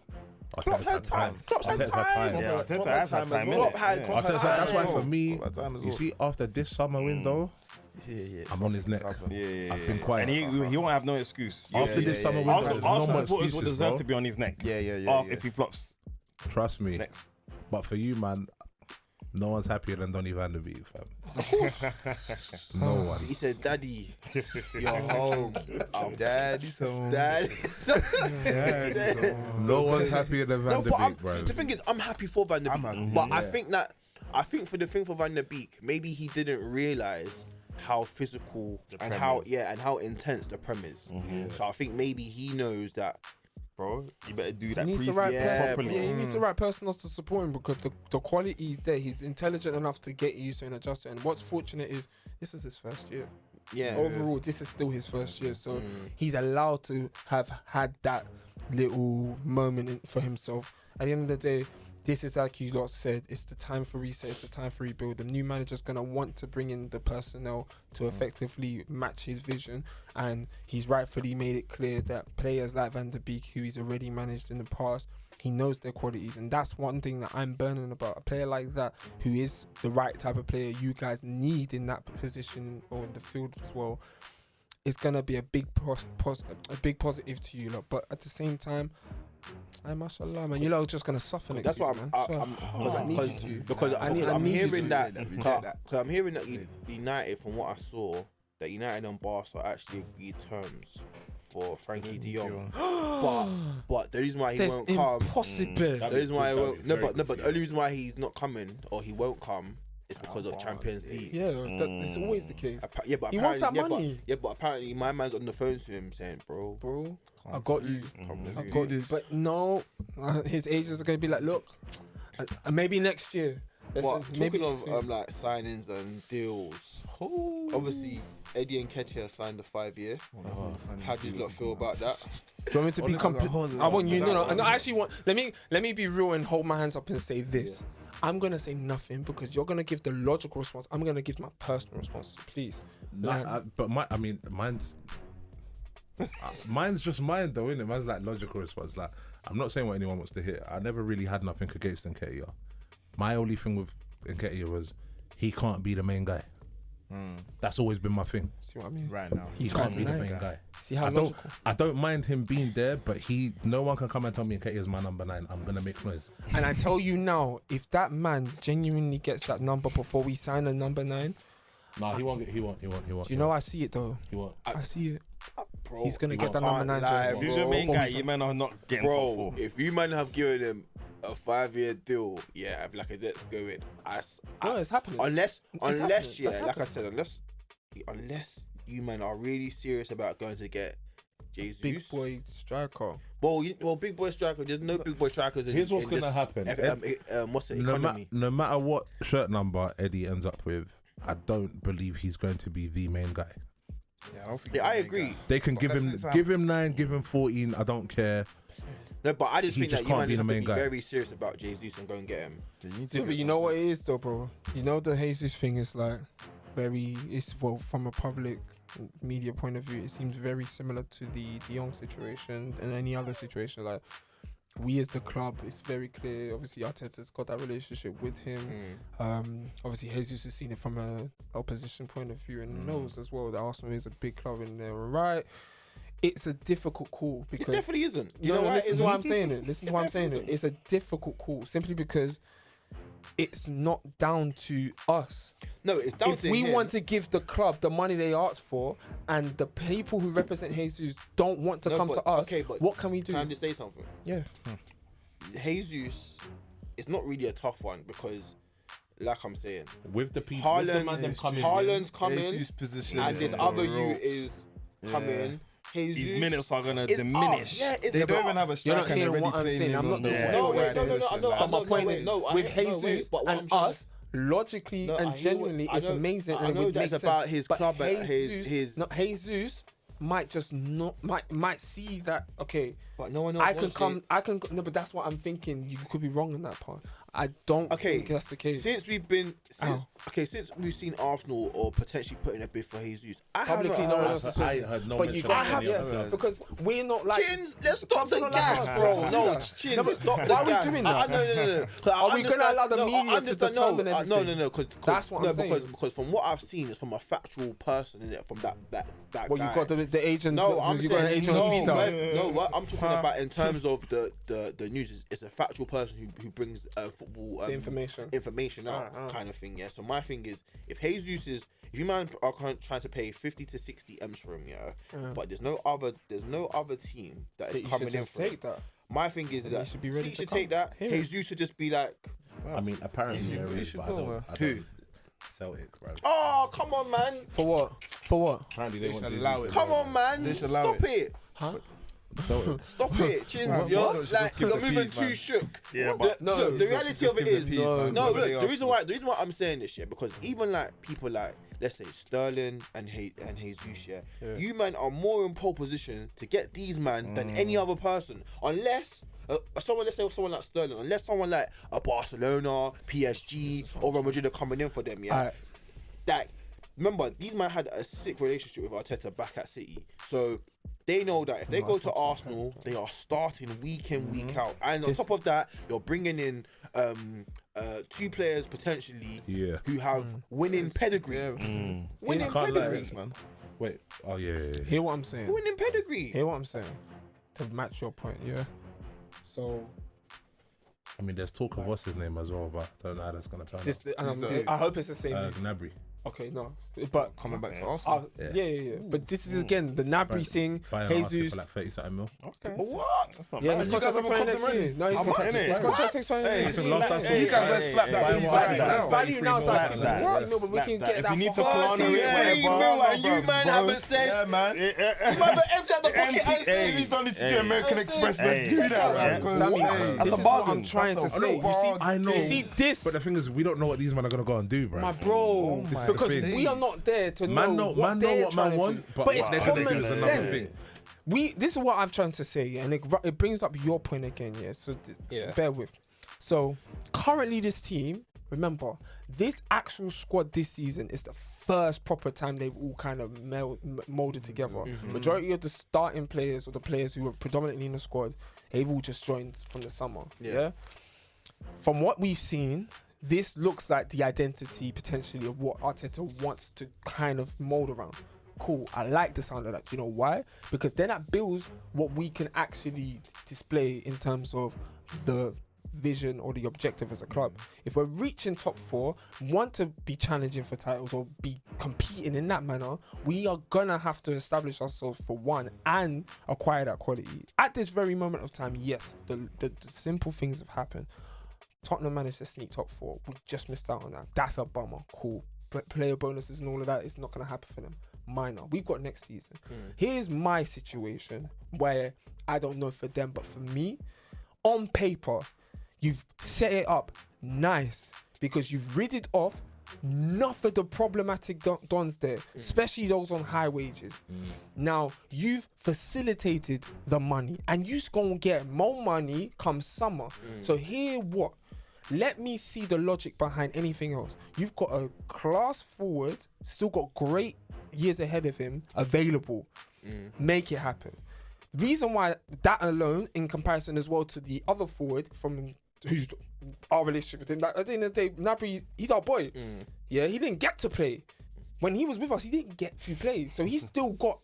Klopp had time. Klopp's had Arteta's time. Yeah, Arteta has had time. Klopp innit? had- Yeah. Klopp Arteta's that's why for me, Klopp had time as you well. see, after this summer window, Yeah. I'm on his neck. Yeah. I've been quiet. And he won't have no excuse. After this summer window, Arsenal there's no more supporters would excuses, deserve bro. to be on his neck. Yeah. If he flops Trust me. next. But for you, man, no one's happier than Donny van der Beek, fam. No one. He said, "Daddy, you're home. I'm Daddy's home. Dad." No one's happier than Van No, der but Beek, bro. the thing is, I'm happy for Van der Beek. happy. But I think for the thing for Van der Beek, maybe he didn't realize how physical and how intense the Prem is. So I think maybe he knows that. Bro, you better do that He needs the pre-season right person. properly. Yeah, he needs the right person else to support him because the quality is there. He's intelligent enough to get used to and adjust to it. And what's fortunate is this is his first year. Yeah. Overall, this is still his first year, so he's allowed to have had that little moment for himself. At the end of the day, this is like you lot said, it's the time for reset, it's the time for rebuild. The new manager's going to want to bring in the personnel to effectively match his vision, and he's rightfully made it clear that players like Van der Beek, who he's already managed in the past, he knows their qualities, and that's one thing that I'm burning about. A player like that, who is the right type of player you guys need in that position or in the field as well, is going to be a big positive to you lot. But at the same time, mashallah, man, you lot are just gonna suffer next That's what season, I'm man. So, I need you to. because I need I'm you hearing to. that. Because I'm hearing that United, from what I saw, that United and Barca actually agreed terms for Frankie De Jong. but the reason why he There's won't come, impossible. the reason why he won't, but the only reason why he's not coming or he won't come is because of Champions League. Yeah, it's always the case. Yeah, but He wants that apparently- money. But apparently my man's on the phone to him saying, bro, I got you. I got this. But no, his agents are gonna be like, look, maybe next year. Listen, talking of like signings and deals, obviously Eddie and Nketiah signed the 5-year. How do you lot feel about that? Do you want me to be complete? I want you. No. I actually want. Let me be real and hold my hands up and say this. I'm gonna say nothing because you're gonna give the logical response. I'm gonna give my personal response. So please. Mine's just mine though, innit? Mine's like logical response. Like, I'm not saying what anyone wants to hear. I never really had nothing against Nketiah. My only thing with Nketiah was he can't be the main guy. That's always been my thing. See what I mean? Right now, He can't be the main guy. See how logical? I don't mind him being there, but no one can come and tell me Nketiah is my number 9. I'm gonna make noise. And I tell you now, if that man genuinely gets that number before we sign a number 9, No, he won't. He won't. do you know I see it though? He won't. I see it. Bro, He's gonna get that can't number 9 lie, jersey. If he's your main guy, you man are not getting top 4. If you man have given him a 5-year deal, yeah, I'd be like, let's go in. No, it's happening. Unless, happening. yeah, That's like I happening. said, unless you man are really serious about going to get Jesus, Big boy striker. Well, big boy striker. There's no big boy strikers. Here's what's in gonna this happen. What's the No, economy? no matter what shirt number Eddie ends up with, I don't believe he's going to be the main guy. Yeah, I don't think. Yeah, I agree. They can But give that's him it, fam. give him 9, give him 14. I don't care. No, but I just He think just that you can't man be the have to main be guy. very serious about Jesus and go and get him. Yeah, but you know what it is though, bro? You know the Jesus thing is like from a public media point of view, it seems very similar to the De Jong situation and any other situation. Like, we as the club, it's very clear. Obviously, Arteta's got that relationship with him. Obviously, Jesus has seen it from a opposition point of view and knows as well that Arsenal is a big club in their own right. It's a difficult call It because definitely isn't. You no, know why? listen it to why I'm isn't? saying it. Listen to why I'm saying it. It's a difficult call simply because it's not down to us. No, it's down If to we him. want to give the club the money they asked for, and the people who represent Jesus don't want to No, come but- to us, okay, but what can we do? Can I just say something? Yeah. Jesus, it's not really a tough one because, like I'm saying, With the people, with the man them coming in, Haaland's coming, Jesus' position and is this on other the you ropes. is coming. Jesus His minutes are gonna is diminish. Up. Yeah, They don't even have a You're not striker. They're hearing already what I'm playing saying. him I'm on not the talking right about wide no, position, no, like- But my no, point wait, is, no, I with hear- no, Jesus wait, but what and I'm trying- us, logically No, I and hear what- genuinely, I it's know- amazing. I and it know would that's make about sense. his But club, Jesus, no, Jesus might just not might see that. Okay, But no one else I can wants come. it. I can. No, but that's what I'm thinking. You could be wrong in that part. I don't think that's the case. Since we've seen Arsenal or potentially putting a bid for Jesus, I Publicly, haven't no one heard. else is I saying. heard no But you mention got of to have any other yeah, club. because we're not like. Chins, let's stop the not like gas, us, bro. bro. No, No, Chins, but stop the why are we gas. doing that? No. 'Cause I Are we gonna understand- allow the no, I media to understand- determine no, everything? No, because That's what I'm saying. Because from what I've seen, it's from a factual person, innit? From that Well, guy. you got the agent. No, I'm you got an saying agent no. on speed dial. No, what I'm talking about in terms of the news is it's a factual person who brings football The information. out kind of thing. Yeah. So my thing is, if you man are trying to pay 50 to 60 M's for him, yeah, but there's no other team that City is should coming in just for him. take that. My thing is And they that should be ready City to should come. take that. Period. Jesus should just be like, I mean, apparently there we is, should but go, I don't. man. I Who? don't. Celtic, bro. oh come on, man, For what? For what? Apparently they They want should Jesus allow to it. go. come on, man, They should allow stop it. Huh? Celtic. Stop it, Chins. Well, You're Arsenal should like just keep you're the moving peace, too man. shook. Yeah, The- but no, just the reality just of it give the is peace, no. man. No, Whatever look, they the ask reason for. why I'm saying this, yeah, because even like people like, let's say Sterling and Jesus, yeah, you man are more in pole position to get these man than any other person, unless. Let's say someone like Sterling, unless someone like a Barcelona, PSG, or Real Madrid are coming in for them, yeah. Alright. That remember, these man had a sick relationship with Arteta back at City, so they know that if they go to Arsenal, they are starting week in, week out, and on top of that, you're bringing in 2 players potentially Yeah. who have winning pedigree, Yeah. winning I can't lie. pedigree, Man. Wait. Oh yeah. Hear what I'm saying. winning pedigree. Hear what I'm saying. To match your point, yeah. So I mean, there's talk of what's his name as well, but I don't know how that's gonna turn this, out. and I hope it's the same. Gnabry. Okay, no, but Coming back to Arsenal. yeah. But this is again the Nabry thing. Buying an Arsenal Jesus. for like 30-something mil. Okay. What? Yeah, And he's you guys contract haven't next come to year. ready? No, he's How much? contract Hey, next year. Hey, Listen, last time you guys better slap that Buy beat one, right buy now. one. Value now, Slap so that. what? No, but we Slap can that. get If that you need for to plan party, on it, whatever. and you man haven't said. Yeah, man. You man have empty out the pocket and Hey, say. he's only to do American Express, man. Hey. Do that, man. Yeah. Because Sammy, hey, That's this a is what bargain. I'm trying to That's a say. You see, I know. you see this, But the thing is, we don't know what these men are gonna go and do, bro. my bro, This is because the thing. we are not there to Man know know what man they're what trying man to want, do. but But it's what they're gonna do common is another sense. thing. This is what I'm trying to say, and it brings up your point again, yeah. So bear with. So currently, this team, remember, this actual squad this season is the first proper time they've all kind of molded together. Majority of the starting players or the players who were predominantly in the squad, they've all just joined from the summer. Yeah. From what we've seen, this looks like the identity potentially of what Arteta wants to kind of mold around. Cool, I like the sound of that. Do you know why? Because then that builds what we can actually display in terms of the vision or the objective as a club. If we're reaching top 4, want to be challenging for titles or be competing in that manner, we are gonna have to establish ourselves for one and acquire that quality. At this very moment of time, yes, the simple things have happened. Tottenham managed to sneak top 4. We just missed out on that. That's a bummer. Cool. But player bonuses and all of that is not going to happen for them. Minor. We've got next season. Here's my situation where I don't know for them, but for me, on paper, you've set it up nice because you've rid it off enough of the problematic dons there, especially those on high wages. Now, you've facilitated the money and you're going to get more money come summer. So here what? Let me see the logic behind anything else. You've got a class forward, still got great years ahead of him, available. Make it happen. Reason why that alone, in comparison as well to the other forward from who's our relationship with him, like, at the end of the day, Nabry, he's our boy. Yeah, he didn't get to play. When he was with us, he didn't get to play. So he's still got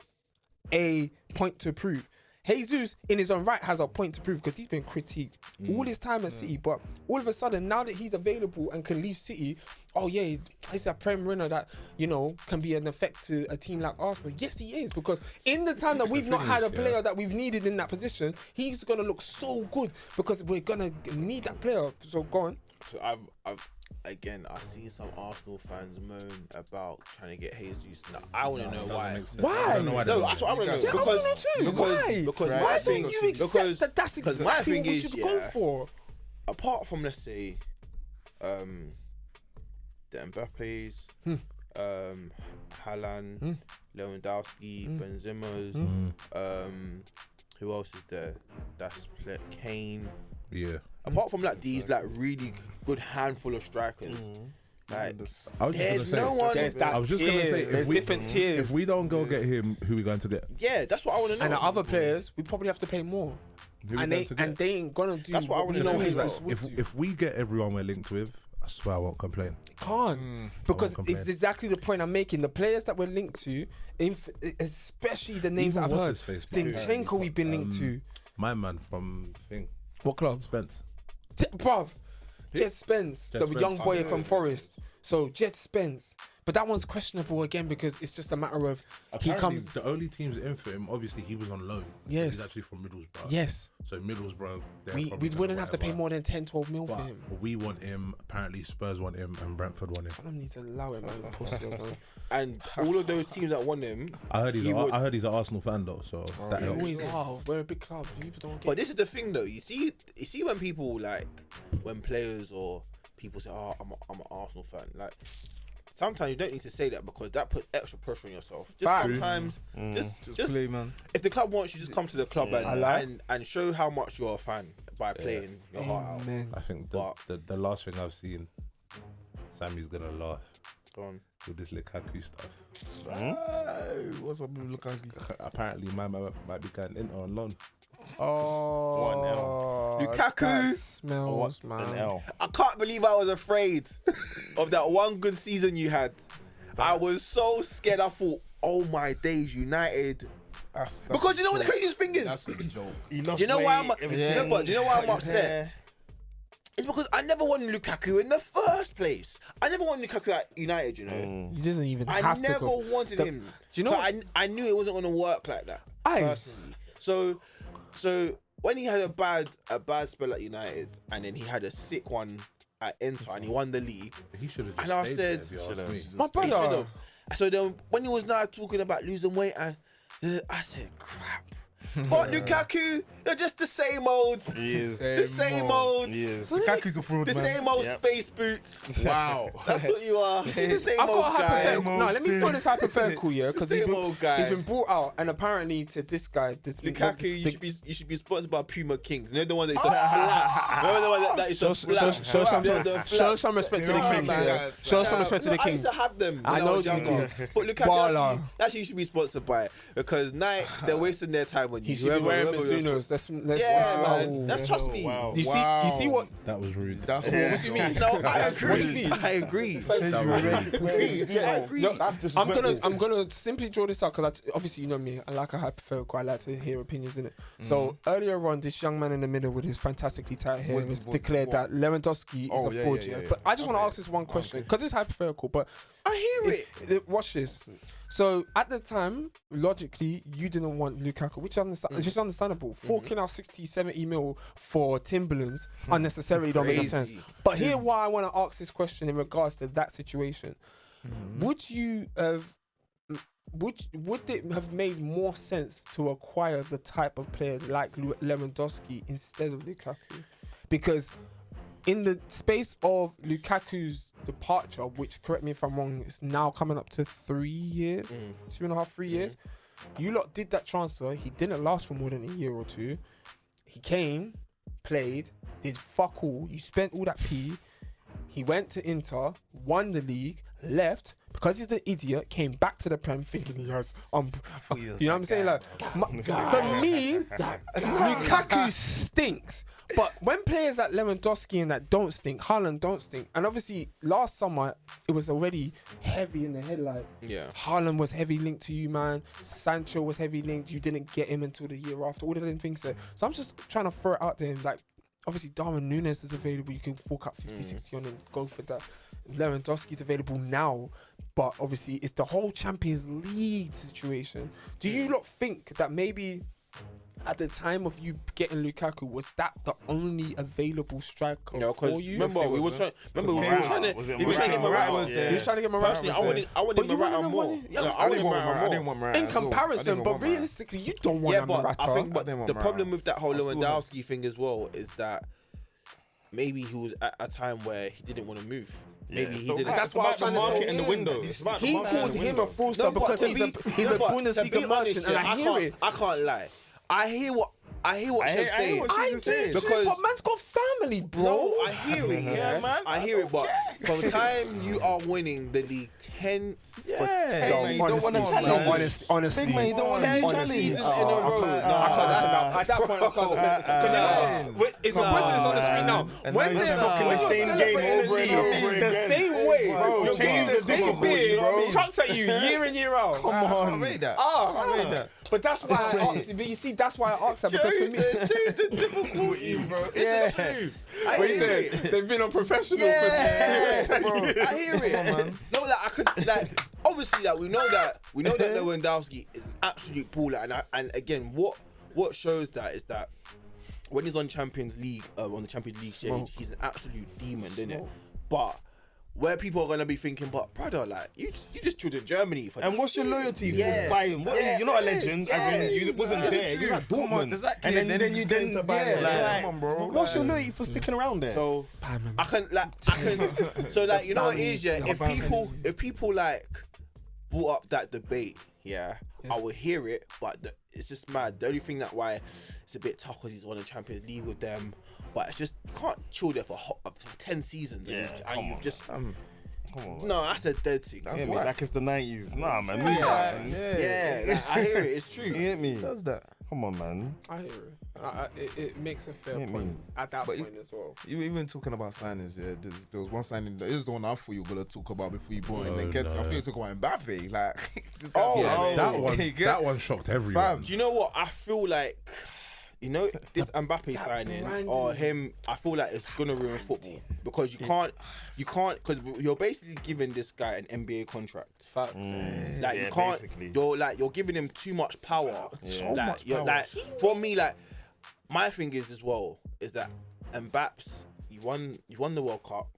a point to prove. Jesus, in his own right, has a point to prove because he's been critiqued all his time at City. But all of a sudden, now that he's available and can leave City, oh yeah, he's a Prem winner that, you know, can be an effect to a team like Arsenal. Yes, he is, because in the time that we've not had a player that we've needed in that position, he's going to look so good because we're going to need that player. So go on. So I've seen some Arsenal fans moan about trying to get Jesus. Now, I want to know why. Why? I don't know why. No, that's what I want to know. Yeah, I wanna know too. Why? Because Why my don't thing, you accept that that's because exactly my what thing we is, should go for? apart from, let's say, the Mbappe's, Haaland, Lewandowski, Benzema's, who else is there? That's Kane. Yeah. Apart from like these like really good handful of strikers, like I was just there's gonna no say, one. There's that I was just gonna tier. say, There's different tiers. if we don't go get him, who we going to get? Yeah, that's what I want to know. And the other players, we probably have to pay more. Who we And going to get? they ain't gonna do That's what I what we wanna know know. Jesus would do. if we get everyone we're linked with, I swear I won't complain. Can't because complain. it's exactly the point I'm making. The players that we're linked to, especially the names Even that I've heard, what's his face, Zinchenko, we've been linked to. My man from What club? Spence. Bruv, Jet Spence, Jet the Spence. young boy from Forest. So Jet Spence, but that one's questionable again because it's just a matter of he Apparently, comes. the only teams in for him, obviously, he was on loan. Yes. He's actually from Middlesbrough. Yes, So Middlesbrough, they're we probably wouldn't gonna have to pay whatever. more than 10, 12 mil for But him. we want him. Apparently, Spurs want him, and Brentford want him. I don't need to allow it, man. Pussy, man. And all of those teams that won him. I heard he's. He would- I heard he's an Arsenal fan though, so that They helps. always are. We're a big club. People don't get. But this is the thing, though. You see when people like when players or people say, "Oh, I'm an Arsenal fan." Like sometimes you don't need to say that because that puts extra pressure on yourself. Just Facts. sometimes, just play, man. if the club wants you, just come to the club I like. and show how much you're a fan by playing your heart out. Amen. I think But- the last thing I've seen, Sammy's gonna laugh Go on. with this Lukaku stuff. What's up with Lukaku? Apparently, my man might be going Inter on loan. Oh, Lukaku. that smells, What's man. an L? I can't believe I was afraid of that one good season you had. I was so scared. I thought, oh my days, United. Because you know what the craziest thing is? That's a joke. He lost Do you know why weight, I'm? everything. No, but do you know why I'm Cut his upset? hair. It's because I never wanted Lukaku in the first place. I never wanted Lukaku at United, you know. You didn't even I have never to go. wanted him. Do you know But I knew it wasn't going to work like that, personally. So when he had a bad spell at United, and then he had a sick one at Inter, and he won the league. He should have. And I said, My he brother. should've. So then when he was now talking about losing weight, and I said, crap. But Lukaku, you're just the same old. He is. The same old. He is. Lukaku's a fraud, The man. same old Yep. space boots. Wow. That's what you are. The same I've old got a guy. hypothetical. No, let me throw this hypothetical, yeah, because Same old guy. he's been brought out, and apparently to this guy, Lukaku, you should be sponsored by Puma Kings. You know the one that used to flap. Remember the one that used to flap? Show some respect to the Kings. Yeah. Show some respect to the I Kings. used to have them. I when know was you younger. did. But Lukaku Baller. actually you should be sponsored by it, because Nike, they're wasting their time on you. He should be wearing Mizunos. Yeah, man. That's trust me. Wow. You see what? That was rude. That's What do you mean? No, I What do you agree. mean? I agree. I agree. No, That's I'm disrespectful. gonna simply draw this out because obviously you know me. I like a hypothetical. I like to hear opinions in it. So earlier on, this young man in the middle with his fantastically tight hair What- was what- declared what? that Lewandowski Oh, is a yeah, fraud. yeah, Yeah, yeah, But yeah. I just want to ask this one question because it's hypothetical. But I hear it. watch this. So at the time, logically, you didn't want Lukaku, which it's just understandable. Forking out 60, 70 mil for Timberlands unnecessarily don't make no sense. Crazy. But here, why I want to ask this question in regards to that situation: would you have? Would it have made more sense to acquire the type of player like Lewandowski instead of Lukaku? Because in the space of Lukaku's departure, which, correct me if I'm wrong, is now coming up to 3 years, 2.5, 3 years. You lot did that transfer. He didn't last for more than a year or two. He came, played, did fuck all. You spent all that P. He went to Inter, won the league, left because he's an idiot. Came back to the Prem thinking he has. You know what I'm saying? Like, for me, Lukaku stinks. But when players like Lewandowski and that don't stink, Haaland don't stink, and obviously last summer it was already heavy in the headline. Yeah. Haaland was heavy linked to you, man. Sancho was heavy linked. You didn't get him until the year after. All of them things. So I'm just trying to throw it out there. Like, obviously Darwin Núñez is available. You can fork out 50, 60 on and go for that. Lewandowski's available now, but obviously it's the whole Champions League situation. Do you lot think that maybe at the time of you getting Lukaku, was that the only available striker No, for because you? remember we was trying. Remember we were Morata. trying to. Was it He was trying to get Morata? Morata. Yeah. He was trying to get Morata. Personally, I wanted But you Morata wouldn't more. want it. No, Yeah, I wanted Morata I didn't more. want Morata. In as well. I comparison, didn't but want Morata. realistically, you don't want Yeah, a but Morata. I think I didn't want the Morata. problem with that whole I still Lewandowski thing as well is that maybe he was at a time where he didn't want to move. Maybe he didn't. That's why I'm trying to market tell in the him. window. It's about the He market in called the him window. a fraudster because to he's be- a to be Bundesliga honest, merchant, and yeah, I hear it. I can't lie. I hear what Sheg's I hear saying. what she's saying. Because- but man's got family, bro. No, I hear it, yeah, man. I hear it, but from the time you are winning the league 10, Yeah. you don't wanna challenge. honestly, Big man, you don't want to 10 challenge. seasons in a row. At that point, I can't defend it. 'Cause you know what? It's a presence on the screen now. When now they're you're talking when the you're same game celebrating over and the over team the again. same way, Bro, you're change getting the the same difficulty, beer bro. chucked at you year in year out. I can't rate that. I rate that. But that's why I asked. But you see, that's why I asked that because for me, Change the difficulty, bro. It's true. I what you hear said, it. they've been on professional Yeah, for bro. I hear it. No, like I could, like obviously, like we know that Lewandowski is an absolute baller, and again, what shows that is that when he's on Champions League, on the Champions League stage, he's an absolute demon, isn't it? But where people are gonna be thinking, but brother, like you just chilled in Germany for. And what's your loyalty Yeah. for buying? What Yeah. you're not a legend, as in you wasn't Yeah. there. You're at Come on, Dortmund, exactly. and then you came then to buy it. yeah, Like, like, come on, bro. What's your loyalty for sticking around there? So I can so like you know what it is, yeah. If people like brought up that debate, yeah, I would hear it, but it's just mad. The only thing that why it's a bit tough because he's won the Champions League with them, but it's just you can't chill there for 10 seasons. Yeah, and you've just Come on, no, that's a dead thing. you get me? Like it's the 90s. Nah, man. Yeah, like, I hear it. It's true. You get me? Does that? Come on, man. I hear it. It makes a fair Yeah, point man. at that But point as well. You even talking about signings, yeah. There was one signing. It was the one I thought you were gonna talk about before you brought in Oh, the kids. I no. thought you were talking about Mbappe. Like, Oh, Yeah, oh, that one. okay, good. That one shocked everyone. Do you know what? I feel like You know, this Mbappe signing or him, I feel like it's gonna ruin football because you can't, because you're basically giving this guy an NBA contract. Facts. Like you can't, basically. you're giving him too much power. So Like, much you're power. like, for me, like my thing is as well is that Mbappe's you won the World Cup,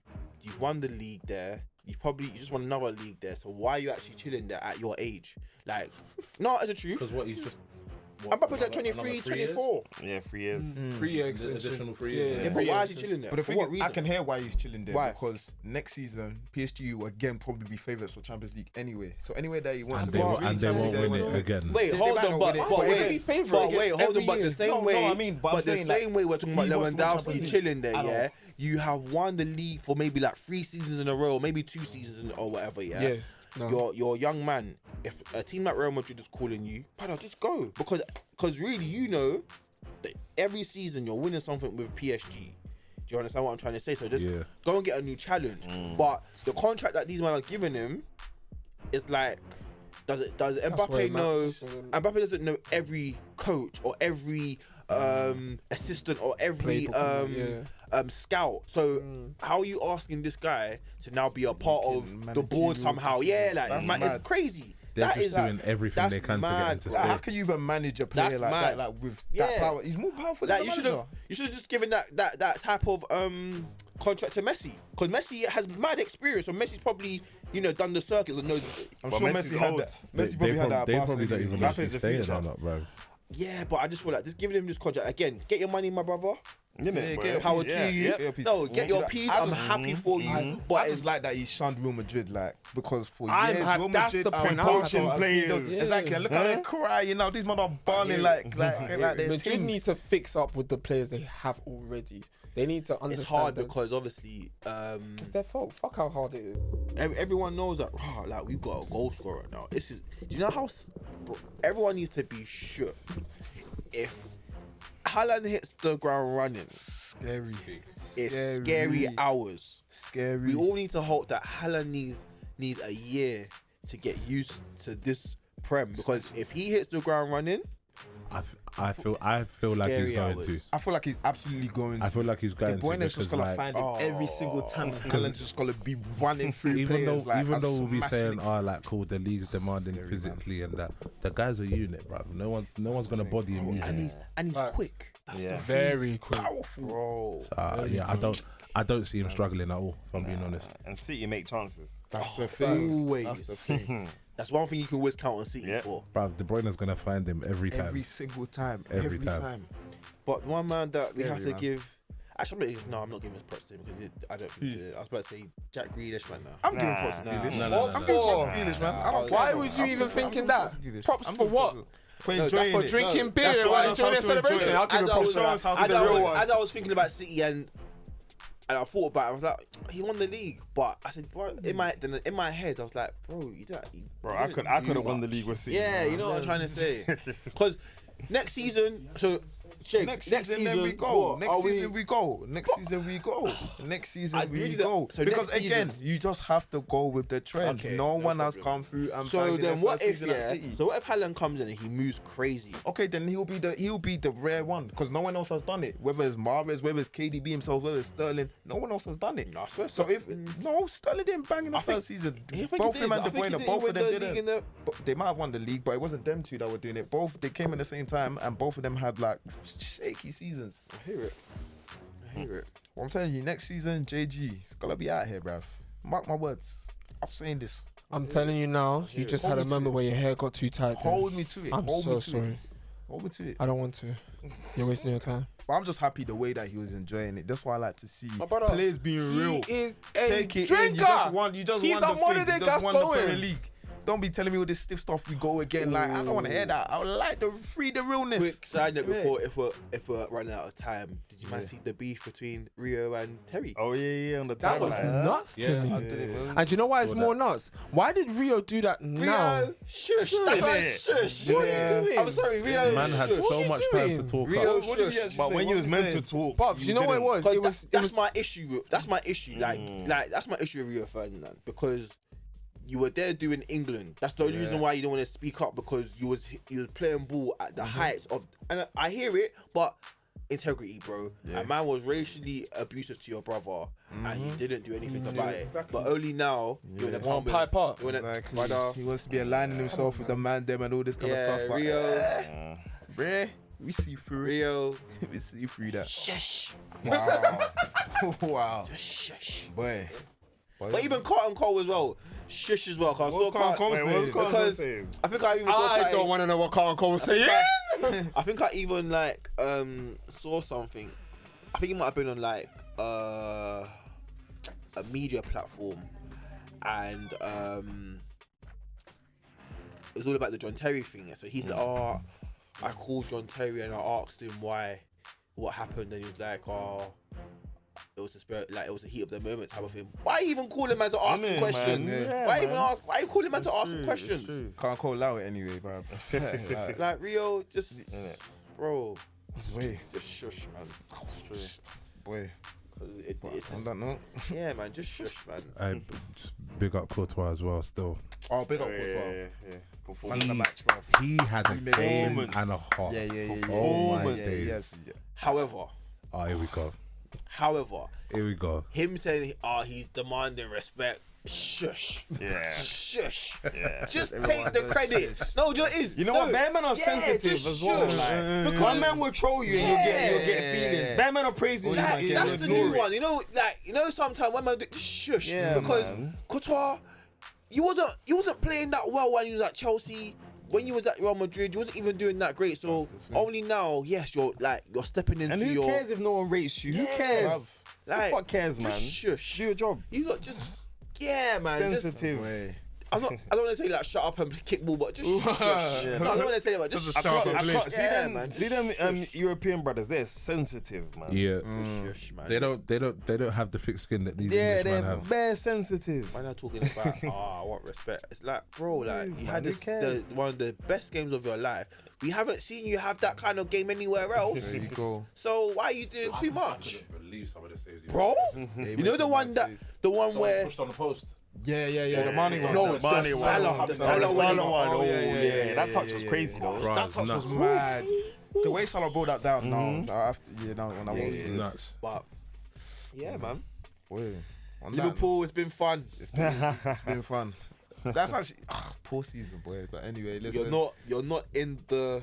you won the league there. You just won another league there. So why are you actually chilling there at your age? Like, no, as a truth. Because what he's just. Mbappe's like 23, 24. Yeah, 3 years. 3 year extension. Additional 3 Yeah, years. Yeah, but why is he chilling there? But the For thing what is, reason? I can hear why he's chilling there. Why? Because next season, PSG will again probably be favourites for Champions League anyway. So anywhere that he wants And to they, go, and they won't win it again. Wait, hold might on, not but win it. but But wait, they be but favourites wait, hold on, every but the year. same No, way, I mean, but I'm but the saying, like, same way we're talking about he wants to win Champions Lewandowski League. chilling there, I don't- yeah. You have won the league for maybe like 3 seasons in a row, maybe 2 seasons or whatever, yeah. Yeah. No. You're a young man. If a team like Real Madrid is calling you, brother, just go because really, you know, that every season you're winning something with PSG. Do you understand what I'm trying to say? So just Yeah. go and get a new challenge. But the contract that these men are giving him is like, does where Mbappe it know? matters. Mbappe doesn't know every coach or every assistant or every Playbook, scout. So how are you asking this guy to now be a part of the board managerial somehow? Yeah, like decisions. man, That's it's mad. crazy. They're That just is doing everything that's they can to mad, get him to bro. Like, how stay. can you even manage a player That's like mad. that, like with that Yeah. power? He's more powerful Like than you the should manager. have just given that type of contract to Messi because Messi has mad experience. So Messi's probably done the circuits and knows. I'm But sure Messi's Messi had old. that. Messi probably had that. They at probably don't Barcelona. even know if Mbappe's he's a staying future. or not, bro. Yeah, but I just feel like just giving him this contract again. Get your money, my brother. Yeah, get your Power piece. to you. Get your piece. No, get your I piece. just- I'm happy for you. But But I it's just like that he shunned Real Madrid, like, because for I'm years happy- Real that's Madrid the are point. I'm poaching happy. players. Yeah. Exactly. And look how they're crying now. These men are balling like their Madrid teams. need to fix up with the players they have already. They need to understand. it's hard them. because obviously It's their fault. Fuck how hard it is. everyone knows that like we've got a goal scorer now. Do you know how bro, everyone needs to be shook if Haaland hits the ground running? Scary. It's scary hours. Scary. We all need to hope that Haaland needs a year to get used to this prem because if he hits the ground running, I feel like Scary he's going hours. to. I feel like he's absolutely going to. I feel like he's De going to Bruyne's because just gonna like, find it every single time. Haaland's just gonna be running through even players though like even and though we'll be smashing saying, it. oh, like, cool, the league's demanding Scary, physically and that, the guy's a unit, bro. No one's gonna body him easily. and he's Facts. quick. Yeah. Very quick. Bro. Yeah, I don't see him struggling at all. If I'm being honest. And City make chances. That's the thing. Always. That's the thing. That's one thing you can always count on City Yeah. for. Bro, De Bruyne's gonna find him every time. Every single time. Every Every time. time. But one man that we have Scary, to man. give. Actually, I'm not giving his props to him because I don't think. I was about to say Jack Grealish right now. I'm giving Nah. props to Grealish. Nah, nah, I'm nah. giving props to Grealish, man. I don't Why care, would bro. you I'm even giving thinking props that? to Grealish. Props I'm for giving what? props for No, enjoying that's for it. drinking No, beer that's while showing us enjoying how their to enjoy celebration. it. I'll give him props for that. How to the real one. As I was thinking about City and I thought about it, I was like, he won the league, but I said, bro, in my head, I was like, bro, you did. Bro, I could have won the league with City. Yeah, you know what I'm trying to say. Because next season, so Shakes, Next season, then we go. what, Next are season we go. Next season we go. Next I season we really go. don't- so Because next again, season- you just have to go with the trend. Okay, no no one has problem. come through and So banged in then, their what first if season at City. So what if Haaland comes in and he moves crazy? Okay, then he'll be the rare one because no one else has done it. Whether it's Mahrez, whether it's KDB himself, whether it's Sterling, no one else has done it. No, I swear So so. if Sterling didn't bang in the I think- first season, I think he both did. him and I De think he Bruyne, did. both He of them won the league didn't. in the- But they might have won the league, but it wasn't them two that were doing it. Both they came in the same time, and both of them had like shaky seasons. I hear it. I hear it. Well, I'm telling you, next season, JG's gotta be out here, bruv. Mark my words. I'm saying this. I'm telling you now, you just had a moment where your hair got too tight. then. Hold me to it. I'm Hold so me to sorry. it. Hold me to it. I don't want to. You're wasting your time. But I'm just happy the way that he was enjoying it. That's why I like to see My brother, players being real. He is a Take it drinker. in. You just won. You just He's won the on one thing. of the You just won the Premier Gascoigne. League. Don't be telling me all this stiff stuff. We go again. Like I don't want to hear that. I would like to free the realness. Quick side note before if we're running out of time, did you man see the beef between Rio and Terry? Oh yeah, on the That was timeline. nuts to Yeah, me. I did it, man. And do you know why it's Saw more that. nuts? Why did Rio do that now? Rio, shush. That's why innit? shush. What are you doing? I'm sorry, Rio. Man had shush. so you much time to doing? talk Rio, up. What did he shush. actually But say? when What you was did he meant say? to talk, Bob, you know what it didn't. was? Because It was. that's my issue. That's my issue. Like that's my issue with Rio Ferdinand because you were there doing England. That's the only reason why you don't want to speak up, because you was playing ball at the heights of, and I hear it, but integrity, bro. A man was racially abusive to your brother, and he didn't do anything about it. But only now you're in a One pipe up. He wants to be aligning himself with the man, them, and all this kind of stuff. But, Rio, bruh, we see through it. Rio, We see through that. shush, Wow. Wow. just shush. Boy. But even Carlton Cole as well, shush as well. Cause I saw Carlton because I think I even saw I something- don't want to know what Carlton Cole was saying. I think I even like saw something. I think it might have been on like a media platform, and it was all about the John Terry thing. So he's like, "Oh, I called John Terry and I asked him what happened," and he was like, "Oh, it was the spirit, like it was the heat of the moment type of thing." Why you even call him man to ask him questions? Why you call him man to ask him questions? Can't call out it anyway, bro. Like Rio, just bro, Boy. just shush, man. Boy. It's On just, that note. yeah, man, just shush, man. I just big up Courtois as well. Still, Oh, big up Courtois. Man in the match, bro. he had a made game it. and a half. Yeah. Oh my Yeah, days. yes. However, Oh, here we go. Here we go. him saying, he's demanding respect. Shush. Yeah. Shush. Yeah. Just Everyone take the does credit. shush. No, just is. You know what? Bear men are sensitive just as well. shush. Like, Because one man will troll you and you'll get feelings. Bear men are praising you. that, and that's you'll the ignore new it. one. You know, sometimes when man do just shush. Yeah, because man. Courtois, you wasn't playing that well when you was at Chelsea. When you was at Real Madrid, you wasn't even doing that great. So only now, yes, you're stepping into And who your. cares if no one rates you? Who cares? Like, Who fuck cares, man? just shush. Do your job. You lot just, yeah, man. Just, Sensitive. Boy. I don't want to say like shut up and kick ball, but just shush. Yeah. No, I don't want to say that, but just Just a sharp shush. uplift. See them European brothers, they're sensitive, man. Yeah, Shush, man. they don't have the thick skin that these Yeah, English men they're have. very sensitive. Man, are talking about, I want respect. It's like, bro, like you man, had who cares? one of the best games of your life. We haven't seen you have that kind of game anywhere else. There you go. So why are you doing too much, I couldn't believe some of the saves he bro? made. You know the one where Pushed on the post. Yeah. The money one. no, the Mane the one. Salah, the Salah Salah one. one. Oh, Oh, yeah. that touch was crazy, though. Right, That touch nuts. was mad. The way Salah brought that down, when I was Nuts. But yeah, man. Boy, on that, Liverpool, it's been fun. it's been fun. That's actually poor season, boy. But anyway, listen. You're not in the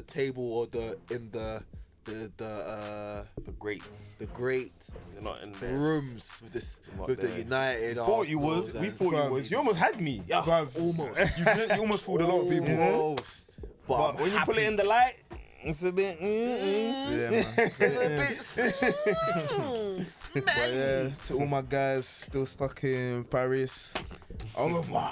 table or the greats. the great You're not in there. rooms with this Not with the there. United. Thought you was. We thought you was. You almost had me. Yeah, Bruv, almost. you almost fooled a lot of people. Almost. But But I'm when you happy. pull it in the light, it's a bit. Yeah, man. It's a bit But yeah, to all my guys still stuck in Paris, au revoir.